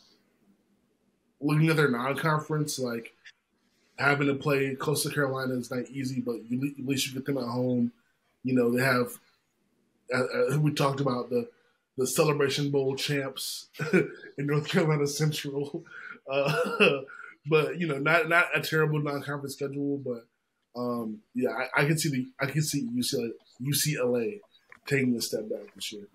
looking at their non-conference, like having to play Coastal Carolina is not easy, but at least you get them at home. They have we talked about the Celebration Bowl champs in North Carolina Central, but not a terrible non-conference schedule. But yeah, I can see UCLA taking a step back this year.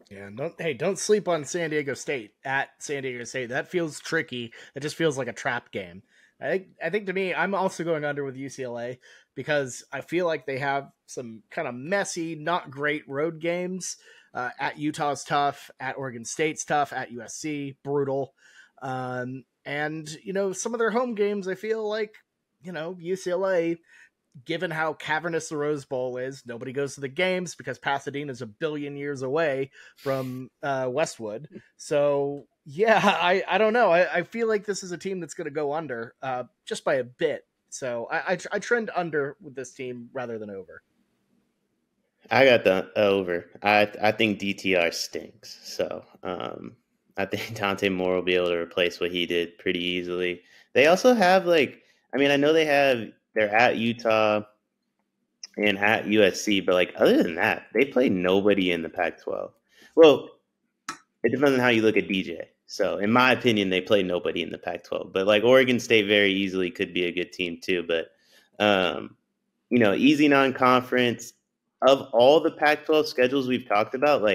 Yeah, don't sleep on San Diego State at San Diego State. That feels tricky. It just feels like a trap game. I think to me, I'm also going under with UCLA because I feel like they have some kind of messy, not great road games. At Utah's tough, at Oregon State's tough, at USC, brutal. And, some of their home games, I feel like, UCLA, given how cavernous the Rose Bowl is, nobody goes to the games because Pasadena is a billion years away from Westwood. So, yeah, I don't know. I feel like this is a team that's going to go under just by a bit. So I trend under with this team rather than over.
I got the over. I think DTR stinks. So I think Dante Moore will be able to replace what he did pretty easily. They also have I know they're at Utah and at USC, but other than that, they play nobody in the Pac-12. Well, it depends on how you look at DJ. So in my opinion, they play nobody in the Pac-12. But Oregon State very easily could be a good team too. But easy non-conference. Of all the Pac-12 schedules we've talked about,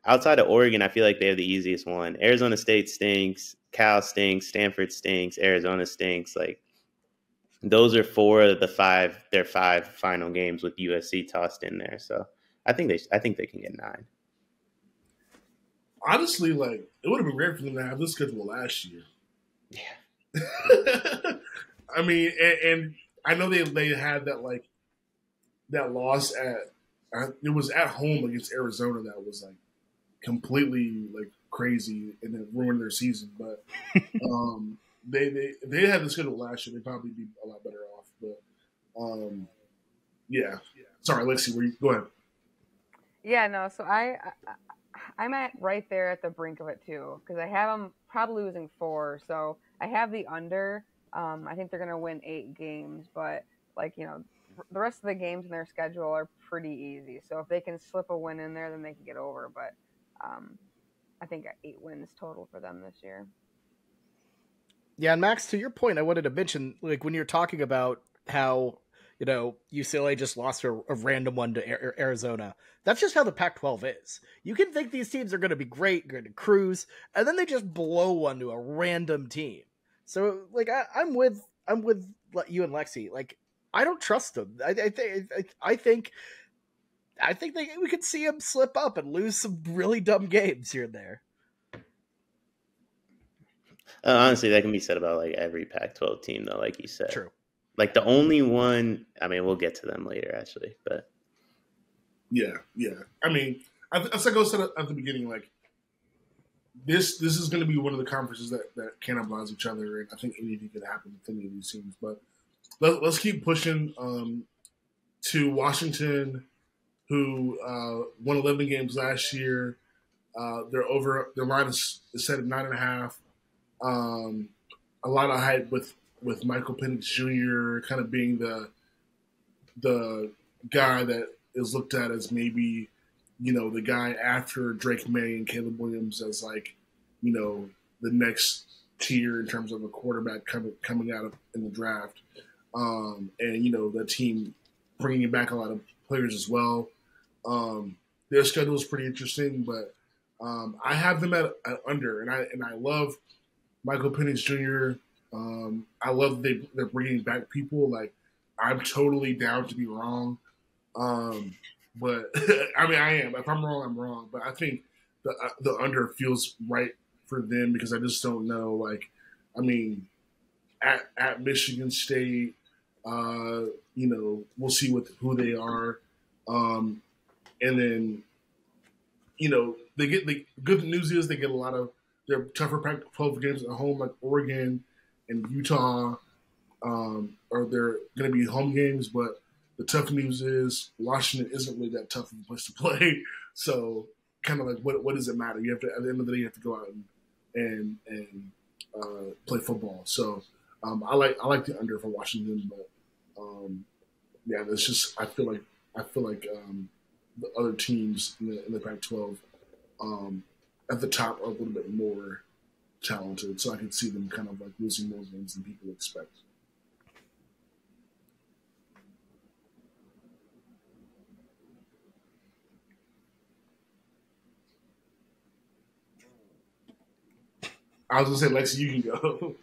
outside of Oregon, I feel like they have the easiest one. Arizona State stinks, Cal stinks, Stanford stinks, Arizona stinks. Those are 4 of their 5 final games with USC tossed in there. So I think they can get 9.
Honestly, it would have been great for them to have this schedule last year.
Yeah.
I mean, and I know they had that that loss it was at home against Arizona that was completely crazy and it ruined their season. But they had the schedule last year, they'd probably be a lot better off. But yeah. Sorry, Lexi, go ahead.
Yeah, no. So I'm right there at the brink of it too, because I have them probably losing 4. So I have the under. I think they're going to win 8 games, but the rest of the games in their schedule are pretty easy. So if they can slip a win in there, then they can get over. But I think 8 wins total for them this year.
Yeah, and Max, to your point, I wanted to mention, when you're talking about how, UCLA just lost a random one to Arizona. That's just how the Pac-12 is. You can think these teams are going to be great, going to cruise, and then they just blow one to a random team. So, I'm with you and Lexi. I don't trust them. I think we could see them slip up and lose some really dumb games here and there.
Honestly, that can be said about every Pac-12 team, though. Like you said,
true.
The only one. I mean, we'll get to them later, actually, but
yeah. I mean, as I said at the beginning, this is going to be one of the conferences that cannibalize each other, and I think anything could happen with any of these teams. But let's keep pushing. to Washington, who won 11 games last year. Their line is set at 9.5. A lot of hype with Michael Penix Jr. kind of being the guy that is looked at as maybe, the guy after Drake May and Caleb Williams as like, the next tier in terms of a quarterback coming out in the draft. And, the team bringing back a lot of players as well. Their schedule is pretty interesting, but I have them at under, and I love Michael Penix Jr. I love that they're bringing back people. Like, I'm totally down to be wrong. But I mean, I am. If I'm wrong, I'm wrong. But I think the under feels right for them because I just don't know. Like, I mean, at Michigan State, we'll see who they are, and then they get the good news is they get a lot of their tougher Pac-12 games at home, like Oregon and Utah, are they're going to be home games, but the tough news is Washington isn't really that tough of a place to play. So kind of like, what does it matter? You have to, at the end of the day, you have to go out and play football. So I like the under for Washington, but yeah, it's just I feel like the other teams in the Pac-12 at the top are a little bit more talented, so I can see them kind of like losing more games than people expect. I was gonna say, Lexi, you can go.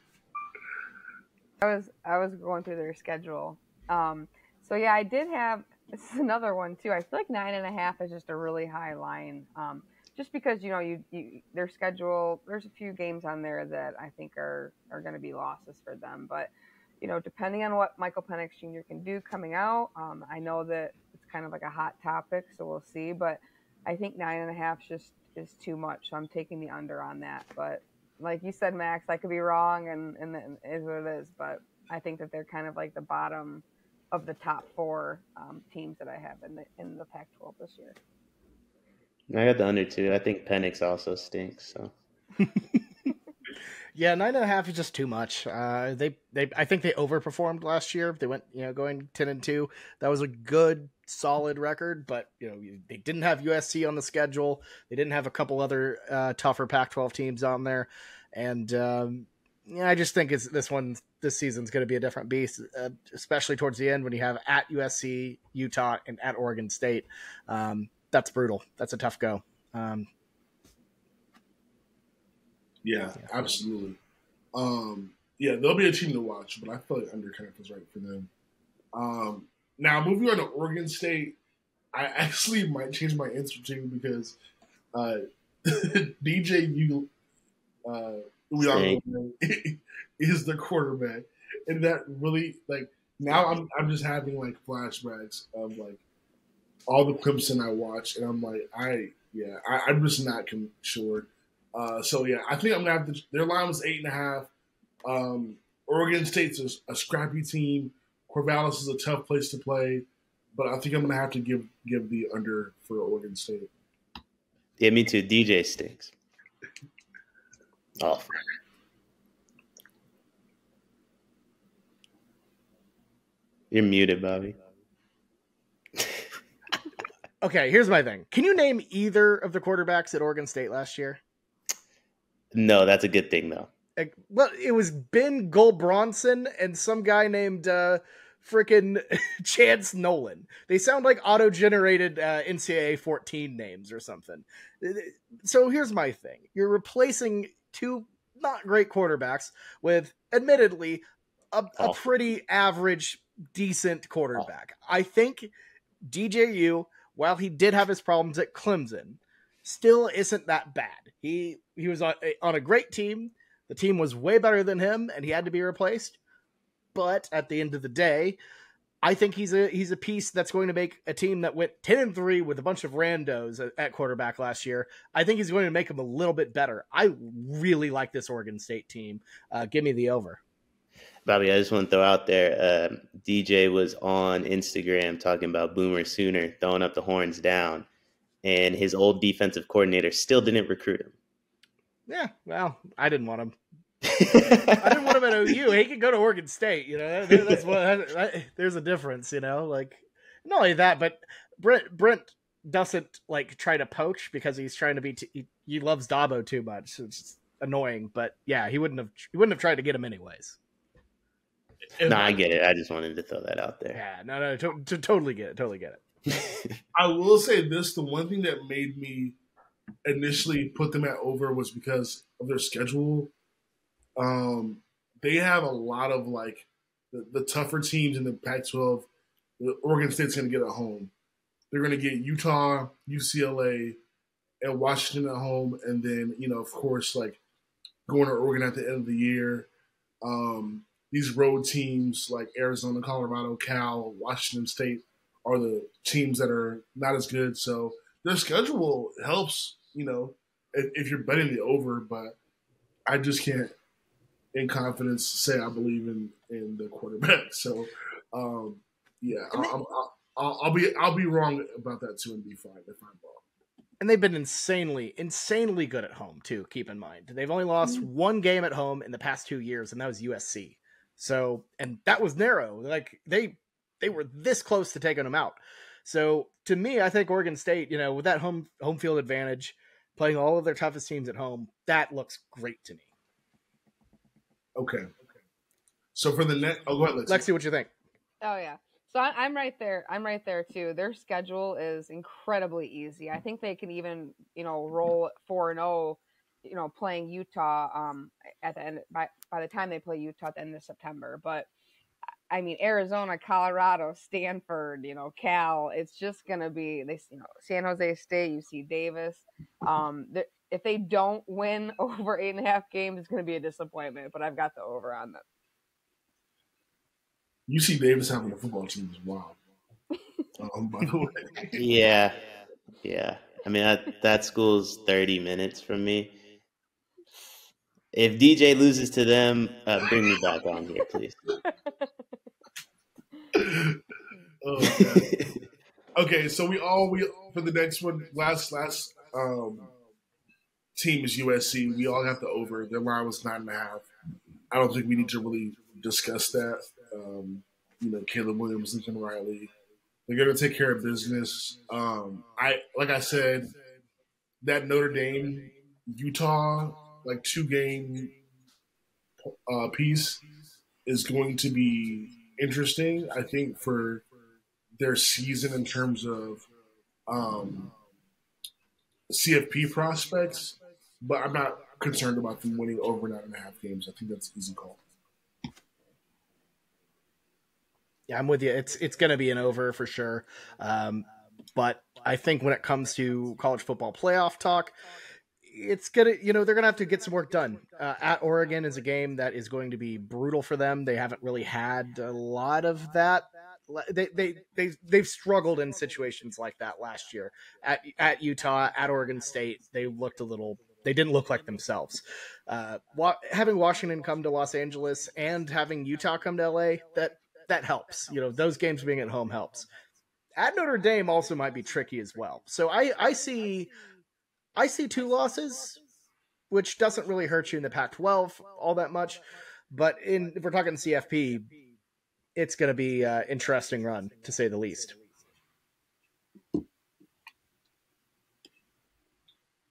I was going through their schedule. So yeah, I did have, this is another one too. I feel like 9.5 is just a really high line. Just because, you their schedule, there's a few games on there that I think are going to be losses for them. But, depending on what Michael Penix Jr. can do coming out, I know that it's kind of like a hot topic, so we'll see. But I think 9.5 just is too much. So I'm taking the under on that. But like you said, Max, I could be wrong, and it is what it is. But I think that they're kind of like the bottom of the top 4 teams that I have in the Pac-12 this year.
I got the under too. I think Penix also stinks. So
yeah, 9.5 is just too much. I think they overperformed last year. They went going 10-2. That was a good solid record, but they didn't have USC on the schedule. They didn't have a couple other tougher Pac-12 teams on there, and I just think this season's going to be a different beast, especially towards the end when you have at USC, Utah, and at Oregon State. That's brutal. That's a tough go.
Yeah, absolutely. Yeah, they'll be a team to watch, but I feel like under kind of is right for them. Now, moving on to Oregon State, I actually might change my answer to because DJ is the quarterback, and that really now I'm just having like flashbacks of like all the Clemson I watched, and I'm like I'm just not sure. So yeah, I think I'm gonna have to. Their line was 8.5. Oregon State's a scrappy team. Corvallis is a tough place to play, but I think I'm gonna have to give the under for Oregon State.
Yeah, me too. DJ stinks. Awful. You're muted, Bobby.
Okay, here's my thing. Can you name either of the quarterbacks at Oregon State last year?
No, that's a good thing, though.
Well, it was Ben Goldbronson and some guy named freaking Chance Nolan. They sound like auto-generated NCAA 14 names or something. So here's my thing. You're replacing 2 not great quarterbacks with, admittedly, a pretty average, decent quarterback. I think DJU, while he did have his problems at Clemson, still isn't that bad. He was on a great team. The team was way better than him, and he had to be replaced. But at the end of the day, I think he's a piece that's going to make a team that went 10-3 with a bunch of randos at quarterback last year. I think he's going to make them a little bit better. I really like this Oregon State team. Give me the over.
Bobby, I just want to throw out there, DJ was on Instagram talking about Boomer Sooner throwing up the horns down, and his old defensive coordinator still didn't recruit him.
Yeah, well, I didn't want him. I didn't want him at OU. He could go to Oregon State. You know, that's what. There's a difference. You know, like not only that, but Brent doesn't like try to poach because he's trying to be. He loves Dabo too much. It's annoying, but yeah, he wouldn't have tried to get him anyways.
No, I get it. I just wanted to throw that out there.
Yeah, no, totally get it. Totally get it.
I will say this: the one thing that made me initially put them at over was because of their schedule. They have a lot of like the tougher teams in the Pac-12. Oregon State's going to get at home. They're going to get Utah, UCLA, and Washington at home, and then of course, like going to Oregon at the end of the year. These road teams like Arizona, Colorado, Cal, Washington State are the teams that are not as good. So their schedule helps, if you're betting the over. But I just can't, in confidence, say I believe in the quarterback. So, yeah, I'll be wrong about that too and be fine if I'm wrong.
And they've been insanely good at home too. Keep in mind, they've only lost one game at home in the past 2 years, and that was USC. So, and that was narrow. Like they were this close to taking them out. So, to me, I think Oregon State, with that home field advantage, playing all of their toughest teams at home, that looks great to me.
Okay. So for the next, go ahead,
Lexi, what you think?
Oh yeah. So I'm right there. I'm right there too. Their schedule is incredibly easy. I think they can even, roll 4-0, playing Utah at the end by the time they play Utah at the end of September. But I mean, Arizona, Colorado, Stanford, Cal. It's just gonna be San Jose State, UC Davis. If they don't win over 8.5 games, it's gonna be a disappointment. But I've got the over on them.
UC Davis having a football team is wild. By the way.
Yeah. I mean, that school's 30 minutes from me. If DJ loses to them, bring me back on here, please.
Okay, so we for the next one, last team is USC. We all have the over. Their line was 9.5. I don't think we need to really discuss that. Caleb Williams, Lincoln Riley, they're going to take care of business. Like I said, that Notre Dame Utah 2-game piece is going to be interesting. I think for their season in terms of CFP prospects, but I'm not concerned about them winning over 9.5 games. I think that's an easy call.
Yeah, I'm with you. It's going to be an over for sure. But I think when it comes to college football playoff talk, it's going to, they're going to have to get some work done. At Oregon is a game that is going to be brutal for them. They haven't really had a lot of that. They've struggled in situations like that last year. At Utah, at Oregon State, they didn't look like themselves. Having Washington come to Los Angeles and having Utah come to LA, that helps. Those games being at home helps. At Notre Dame also might be tricky as well. So I see 2 losses, which doesn't really hurt you in the Pac-12 all that much. But if we're talking CFP, it's going to be an interesting run, to say the least.
All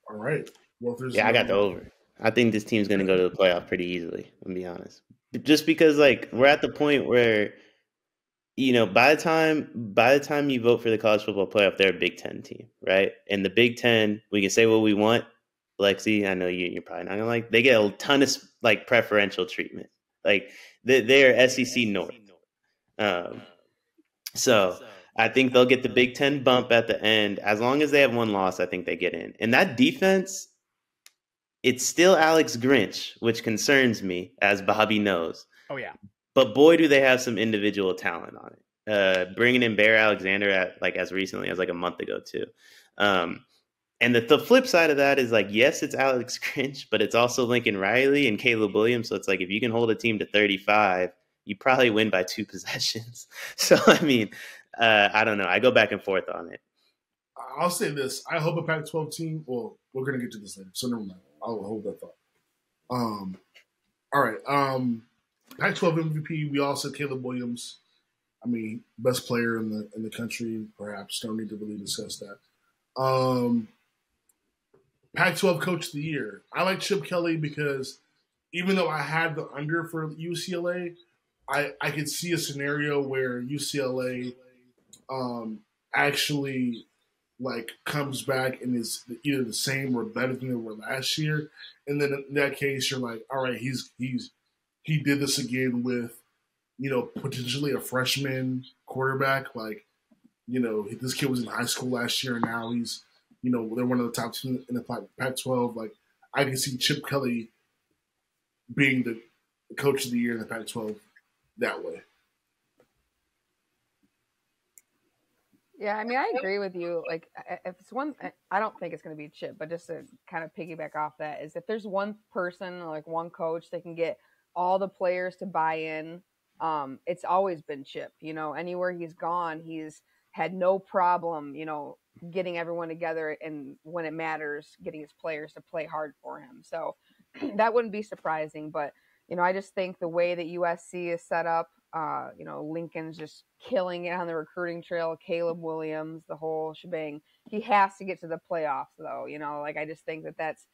right. Well,
I got the over. I think this team's going to go to the playoff pretty easily, to be honest. Just because, we're at the point where, by the time you vote for the college football playoff, they're a Big Ten team, right? And the Big Ten, we can say what we want. Lexi, I know you're probably not going to they get a ton of, preferential treatment. They're SEC North. So I think they'll get the Big Ten bump at the end. As long as they have one loss, I think they get in. And that defense, it's still Alex Grinch, which concerns me, as Bobby knows.
Oh, yeah.
But boy, do they have some individual talent on it. Bringing in Bear Alexander at as recently as a month ago too. And the flip side of that is yes, it's Alex Grinch, but it's also Lincoln Riley and Caleb Williams. So it's if you can hold a team to 35 you probably win by 2 possessions. So, I mean, I don't know. I go back and forth on it.
I'll say this. I hope a Pac-12 team, well, we're going to get to this later, so never mind. I'll hold that thought. All right. Pac-12 MVP, we all said Caleb Williams. I mean, best player in the country, perhaps. Don't need to really discuss that. Pac-12 Coach of the Year. I like Chip Kelly because even though I had the under for UCLA, I could see a scenario where UCLA actually comes back and is either the same or better than they were last year. And then in that case, you're like, all right, he did this again with, potentially a freshman quarterback. This kid was in high school last year and now he's, they're one of the top teams in the Pac-12. I can see Chip Kelly being the coach of the year in the Pac-12 that way.
Yeah, I mean, I agree with you. If it's one, I don't think it's going to be Chip, but just to kind of piggyback off that is if there's one person, one coach that can get all the players to buy in, it's always been Chip. Anywhere he's gone, he's had no problem, getting everyone together and when it matters, getting his players to play hard for him. So that wouldn't be surprising, but I just think the way that USC is set up, Lincoln's just killing it on the recruiting trail. Caleb Williams, the whole shebang. He has to get to the playoffs, though. I just think that's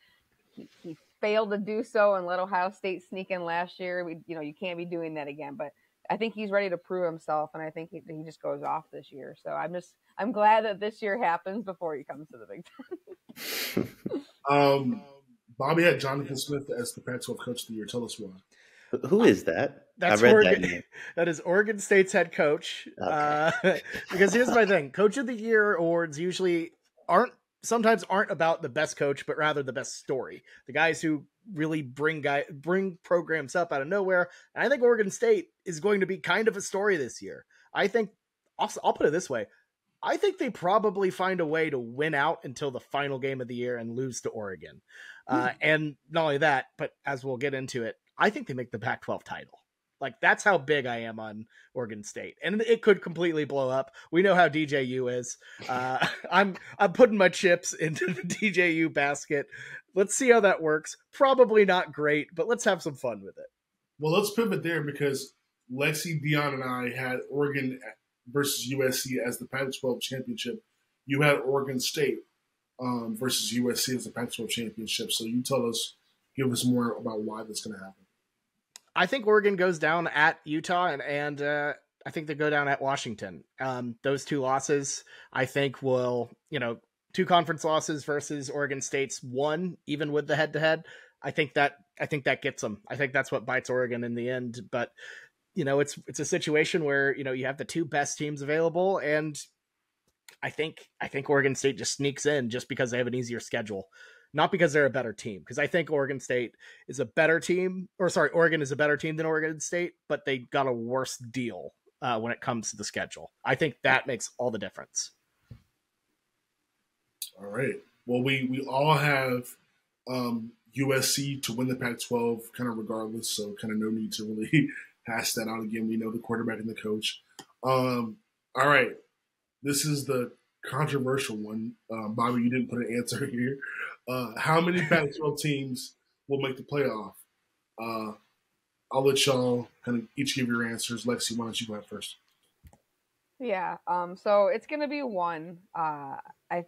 he failed to do so and let Ohio State sneak in last year. You can't be doing that again. But I think he's ready to prove himself, and I think he just goes off this year. So I'm glad that this year happens before he comes to the Big
Ten. Bobby had Jonathan Smith as the Pac-12 Coach of the Year. Tell us why.
Who is that?
That's Oregon. That is Oregon State's head coach. Okay. Because here's my thing: Coach of the Year awards usually sometimes aren't about the best coach, but rather the best story. The guys who really bring programs up out of nowhere. And I think Oregon State is going to be kind of a story this year. I think I'll put it this way: I think they probably find a way to win out until the final game of the year and lose to Oregon. And not only that, but as we'll get into it, I think they make the Pac-12 title. That's how big I am on Oregon State, and it could completely blow up. We know how DJU is. I'm putting my chips into the DJU basket. Let's see how that works. Probably not great, but let's have some fun with it.
Well, let's pivot there because Lexi, Deion, and I had Oregon versus USC as the Pac-12 championship. You had Oregon State versus USC as the Pac-12 championship. So you give us more about why that's going to happen.
I think Oregon goes down at Utah, and I think they go down at Washington. Those 2 losses, I think, will 2 conference losses versus Oregon State's 1, even with the head-to-head. I think that gets them. I think that's what bites Oregon in the end. But it's a situation where you have the 2 best teams available, and I think Oregon State just sneaks in just because they have an easier schedule. Not because they're a better team, because I think Oregon is a better team than Oregon State, but they got a worse deal when it comes to the schedule. I think that makes all the difference.
All right. Well, we all have USC to win the Pac-12 kind of regardless, so kind of no need to really hash that out again. We know the quarterback and the coach. All right. This is the controversial one. Bobby, you didn't put an answer here. How many Pac-12 teams will make the playoff? I'll let y'all kind of each give your answers. Lexi, why don't you go ahead first?
Yeah. So it's going to be 1. I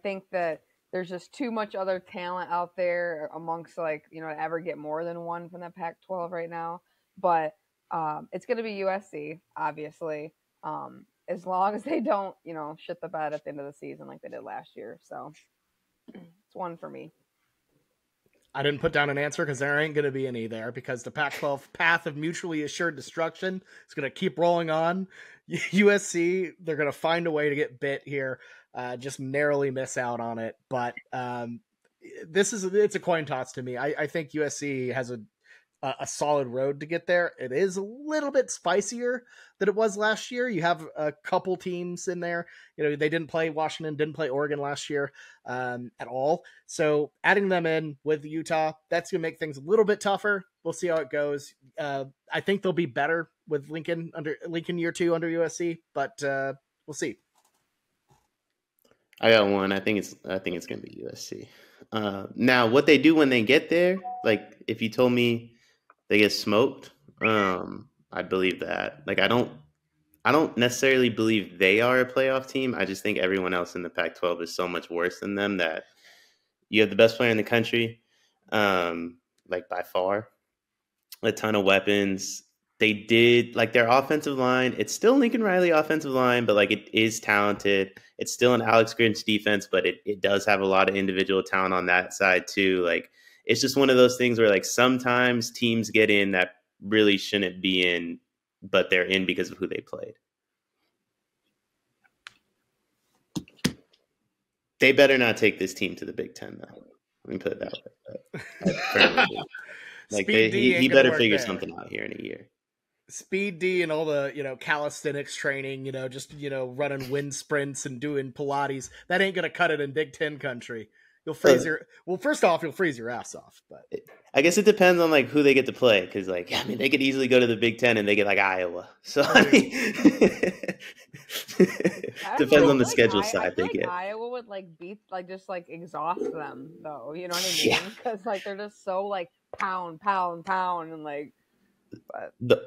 think that there's just too much other talent out there amongst to ever get more than 1 from the Pac-12 right now. But it's going to be USC, obviously. As long as they don't, shit the bed at the end of the season like they did last year. So it's 1 for me.
I didn't put down an answer because there ain't going to be any there because the Pac-12 path of mutually assured destruction is going to keep rolling on. USC, they're going to find a way to get bit here, just narrowly miss out on it. But it's a coin toss to me. I think USC has a solid road to get there. It is a little bit spicier than it was last year. You have a couple teams in there. They didn't play Washington, didn't play Oregon last year at all. So adding them in with Utah, that's going to make things a little bit tougher. We'll see how it goes. I think they'll be better with Lincoln year 2 under USC, but we'll see.
I got one. I think it's gonna be USC. Now, what they do when they get there, like if you told me they get smoked, I'd believe that. Like I don't necessarily believe they are a playoff team. I just think everyone else in the Pac-12 is so much worse than them that you have the best player in the country, like by far, a ton of weapons. They did like their offensive line. It's still Lincoln Riley offensive line, but like it is talented. It's still an Alex Grinch defense, but it does have a lot of individual talent on that side too. Like it's just one of those things where like sometimes teams get in that really shouldn't be in, but they're in because of who they played. They better not take this team to the Big Ten, though. Let me put it that way. Like he better figure something out here in a year.
Speed D and all the calisthenics training, just running wind sprints and doing Pilates. That ain't gonna cut it in Big Ten country. You'll freeze first off, you'll freeze your ass off. But
I guess it depends on like who they get to play, because like they could easily go to the Big Ten and they get like Iowa. So depends on the schedule side they get.
Iowa would beat just exhaust them though. You know what I mean? Because they're just so pound and But
the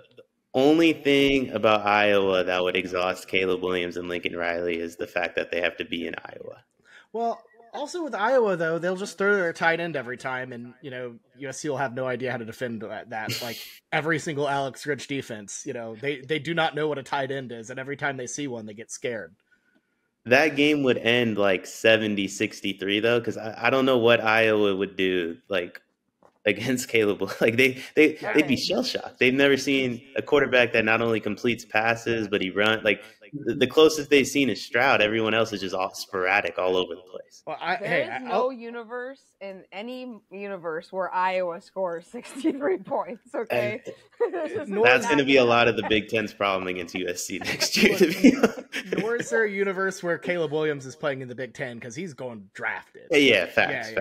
only thing about Iowa that would exhaust Caleb Williams and Lincoln Riley is the fact that they have to be in Iowa.
Well, also with Iowa though, they'll just throw their tight end every time, and USC will have no idea how to defend that. Like every single Alex Grinch defense, they do not know what a tight end is, and every time they see one, they get scared.
That game would end 70-63 though, because I don't know what Iowa would do against Caleb. They'd be shell shocked. They've never seen a quarterback that not only completes passes but he runs. The closest they've seen is Stroud. Everyone else is just all sporadic all over the place.
Well, there's no universe in any universe where Iowa scores 63 points. Okay,
that's going to be a lot of the Big Ten's problem against USC next year.
Nor is there a universe where Caleb Williams is playing in the Big Ten because he's going drafted.
Yeah, facts.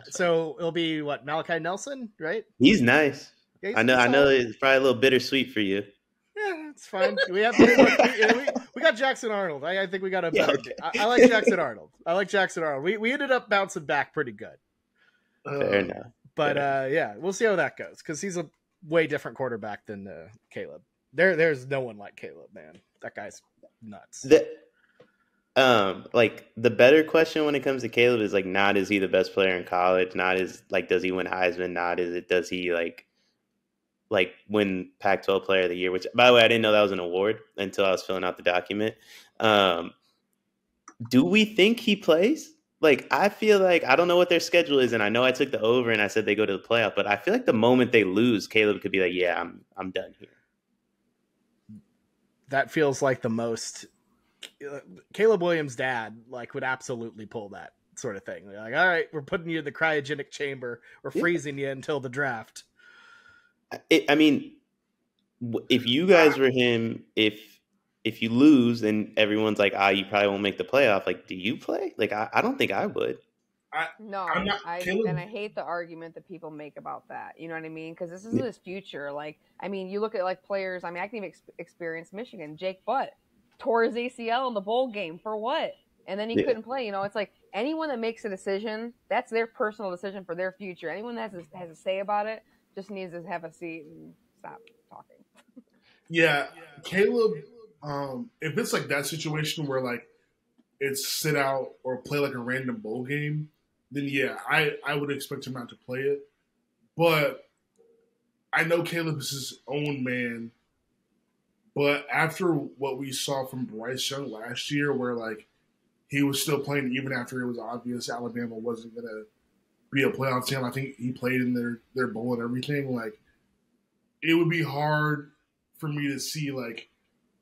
So it'll be Malachi Nelson, right?
He's nice. Yeah, I know. It's probably a little bittersweet for you.
Yeah, it's fine. We got Jackson Arnold. I think we got a better. Okay. I like Jackson Arnold. We ended up bouncing back pretty good.
Fair enough.
But we'll see how that goes because he's a way different quarterback than Caleb. There's no one like Caleb, man. That guy's nuts.
The better question when it comes to Caleb is not is he the best player in college? Not is does he win Heisman? Not is it does he win Pac-12 Player of the Year? Which, by the way, I didn't know that was an award until I was filling out the document. Do we think he plays? I feel I don't know what their schedule is, and I know I took the over and I said they go to the playoff, but I feel the moment they lose, Caleb could be yeah, I'm done here.
That feels like the most. Caleb Williams' dad would absolutely pull that sort of thing. They're all right, we're putting you in the cryogenic chamber. We're freezing you until the draft.
I mean, if you guys were him, if you lose and everyone's you probably won't make the playoff, do you play? I don't think I would.
I hate the argument that people make about that. You know what I mean? Because this is his future. You look at players. I can even experience Michigan. Jake Butt tore his ACL in the bowl game for what? And then he couldn't play. It's anyone that makes a decision, that's their personal decision for their future. Anyone that has a say about it just needs to have a seat and stop talking.
Yeah, Caleb, if it's that situation where it's sit out or play a random bowl game, then yeah, I would expect him not to play it. But I know Caleb is his own man. But after what we saw from Bryce Young last year, where he was still playing even after it was obvious Alabama wasn't going to be a playoff team, I think he played in their bowl and everything. It would be hard for me to see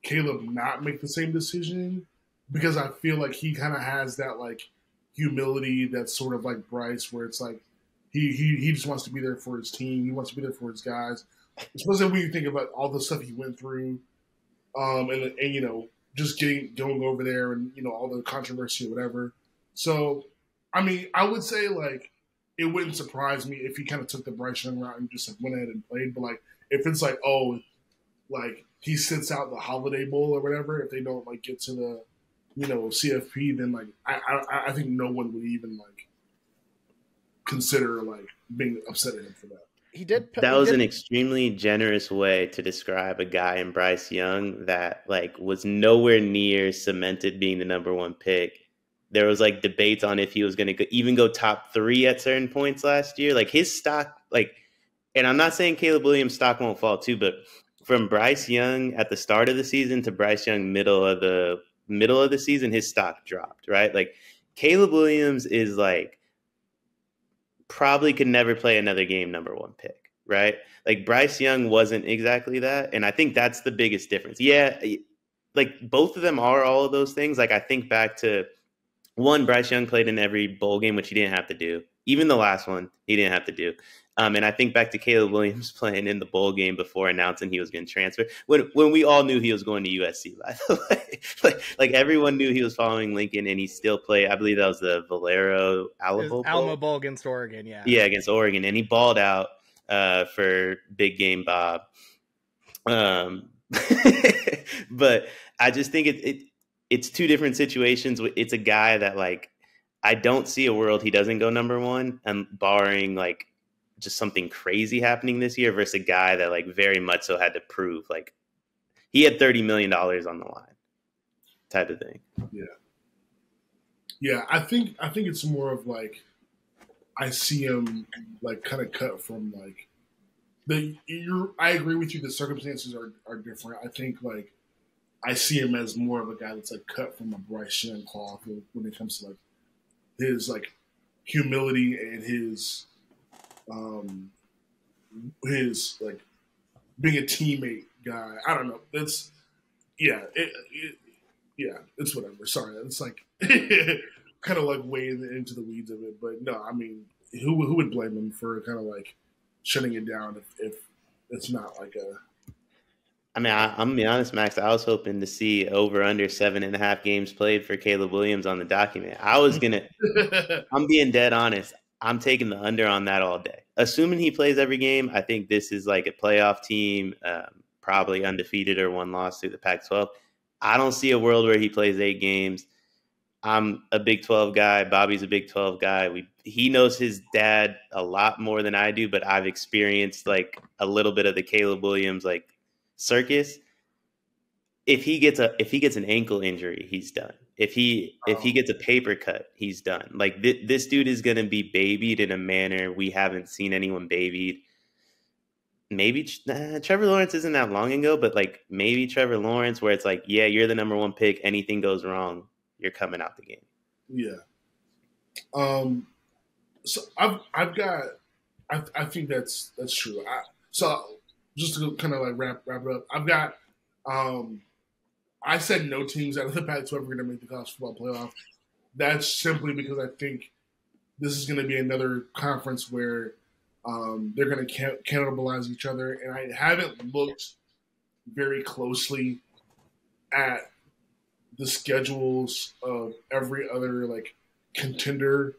Caleb not make the same decision, because I feel he kind of has that humility that's sort of like Bryce, where it's he just wants to be there for his team. He wants to be there for his guys, especially when you think about all the stuff he went through, and just going over there and all the controversy or whatever. So, I would say it wouldn't surprise me if he kind of took the Bryce Young route and just went ahead and played. But if it's like he sits out the Holiday Bowl or whatever if they don't like get to the CFP, then like I think no one would even like consider like being upset at him for that.
That was an extremely generous way to describe a guy in Bryce Young that like was nowhere near cemented being the number one pick. There was like debates on if he was going to even go top 3 at certain points last year. Like his stock, like, and I'm not saying Caleb Williams' stock won't fall too, but from Bryce Young at the start of the season to Bryce Young middle of the season, his stock dropped, right? Like Caleb Williams is like probably could never play another game number one pick, right? Like Bryce Young wasn't exactly that. And I think that's the biggest difference. Yeah, like both of them are all of those things. Like I think back to one, Bryce Young played in every bowl game, which he didn't have to do. Even the last one, he didn't have to do. And I think back to Caleb Williams playing in the bowl game before announcing he was going to transfer. When we all knew he was going to USC, by the way. like everyone knew he was following Lincoln, and he still played. I believe that was the Valero Alamo
Bowl against Oregon, yeah.
Yeah, against Oregon. And he balled out for Big Game Bob. But I just think it's two different situations. It's a guy that, like, I don't see a world he doesn't go number one, and barring, like, just something crazy happening this year versus a guy that like very much so had to prove like he had $30 million on the line type of thing.
Yeah. I think it's more of like, I see him like kind of cut from like I agree with you. The circumstances are different. I think like I see him as more of a guy that's like cut from a Bryce Young cloth when it comes to like his like humility and his like being a teammate guy. I don't know. It's it's whatever. Sorry, it's like kind of like wading into the weeds of it. But no, I mean, who would blame him for kind of like shutting it down if it's not like a.
I mean, I'm gonna be honest, Max. I was hoping to see over under 7.5 games played for Caleb Williams on the document. I'm being dead honest. I'm taking the under on that all day. Assuming he plays every game, I think this is like a playoff team, probably undefeated or one loss through the Pac-12. I don't see a world where he plays 8 games. I'm a Big 12 guy. Bobby's a Big 12 guy. He knows his dad a lot more than I do, but I've experienced like a little bit of the Caleb Williams like circus. If he gets an ankle injury, he's done. If he gets a paper cut, he's done. Like this dude is gonna be babied in a manner we haven't seen anyone babied. Maybe Trevor Lawrence isn't that long ago, but like maybe Trevor Lawrence, where it's like, yeah, you're the number one pick. Anything goes wrong, you're coming out the game.
Yeah. So I've got. I think that's true. So just to kind of like wrap it up, I've got. I said no teams out of the Pac-12 are going to make the college football playoff. That's simply because I think this is going to be another conference where they're going to cannibalize each other. And I haven't looked very closely at the schedules of every other like contender,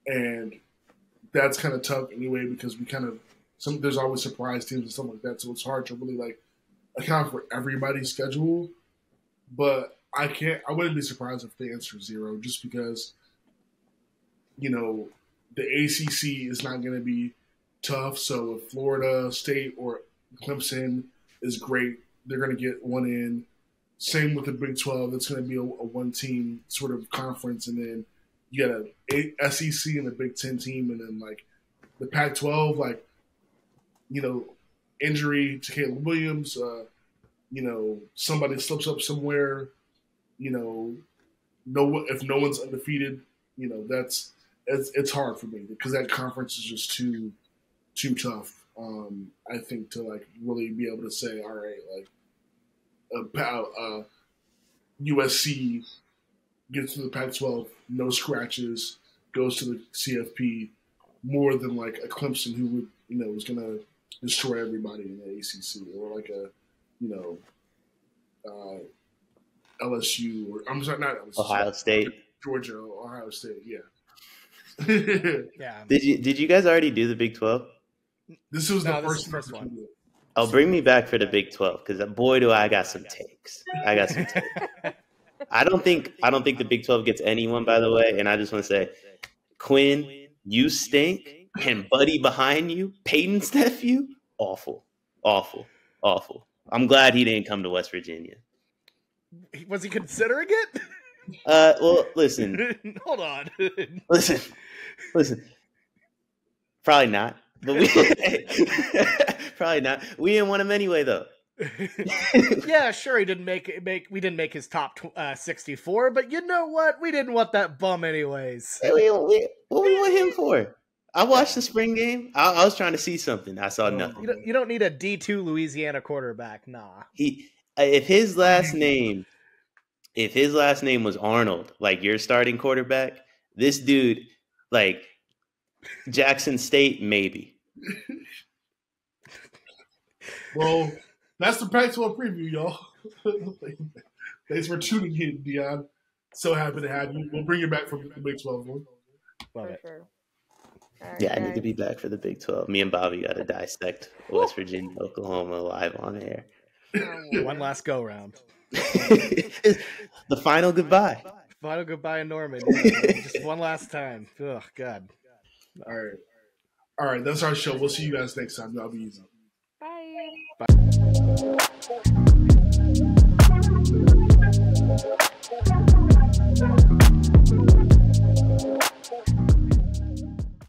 and that's kind of tough anyway because there's always surprise teams and stuff like that. So it's hard to really like account for everybody's schedule. But I wouldn't be surprised if the answer is 0, just because, the ACC is not going to be tough. So if Florida State or Clemson is great, they're going to get one in. Same with the Big 12. It's going to be a one-team sort of conference. And then you got a SEC and a Big 10 team. And then, like, the Pac-12, like, injury to Caleb Williams, somebody slips up somewhere, if no one's undefeated, it's hard for me because that conference is just too tough. I think to like really be able to say, all right, like USC gets to the Pac-12, no scratches, goes to the CFP, more than like a Clemson who would is going to destroy everybody in the ACC, or like a LSU, or I'm sorry, not LSU,
Ohio State,
Georgia, Ohio State, yeah.
Yeah.
Did you guys already do the Big 12?
This was the first one.
Oh, bring me back for the Big 12 because boy, do I got some takes. I got some takes. I don't think the Big 12 gets anyone, by the way. And I just want to say, Quinn, you stink, and Buddy behind you, Peyton's nephew, awful, awful, awful. I'm glad he didn't come to West Virginia.
Was he considering it?
Well, listen.
Hold on.
Listen. Probably not. But we probably not. We didn't want him anyway, though.
Yeah, sure. He didn't we didn't make his top 64, but you know what? We didn't want that bum anyways.
What we want him for? I watched the spring game. I was trying to see something. I saw nothing.
You don't need a D2 Louisiana quarterback. Nah.
If his last name was Arnold, like your starting quarterback, this dude, like Jackson State, maybe.
Well, that's the Pac-12 preview, y'all. Thanks for tuning in, Deion. So happy to have you. We'll bring you back from the Big 12 one.
Love it.
Sure. Right,
Yeah, I need to be back for the Big 12. Me and Bobby got to dissect West Virginia, Oklahoma live on air.
One last go round.
The final goodbye.
Final goodbye in Norman. Yeah, just one last time. Oh, God.
All right. That's our show. We'll see you guys next time. Y'all be easy.
Bye.
Bye.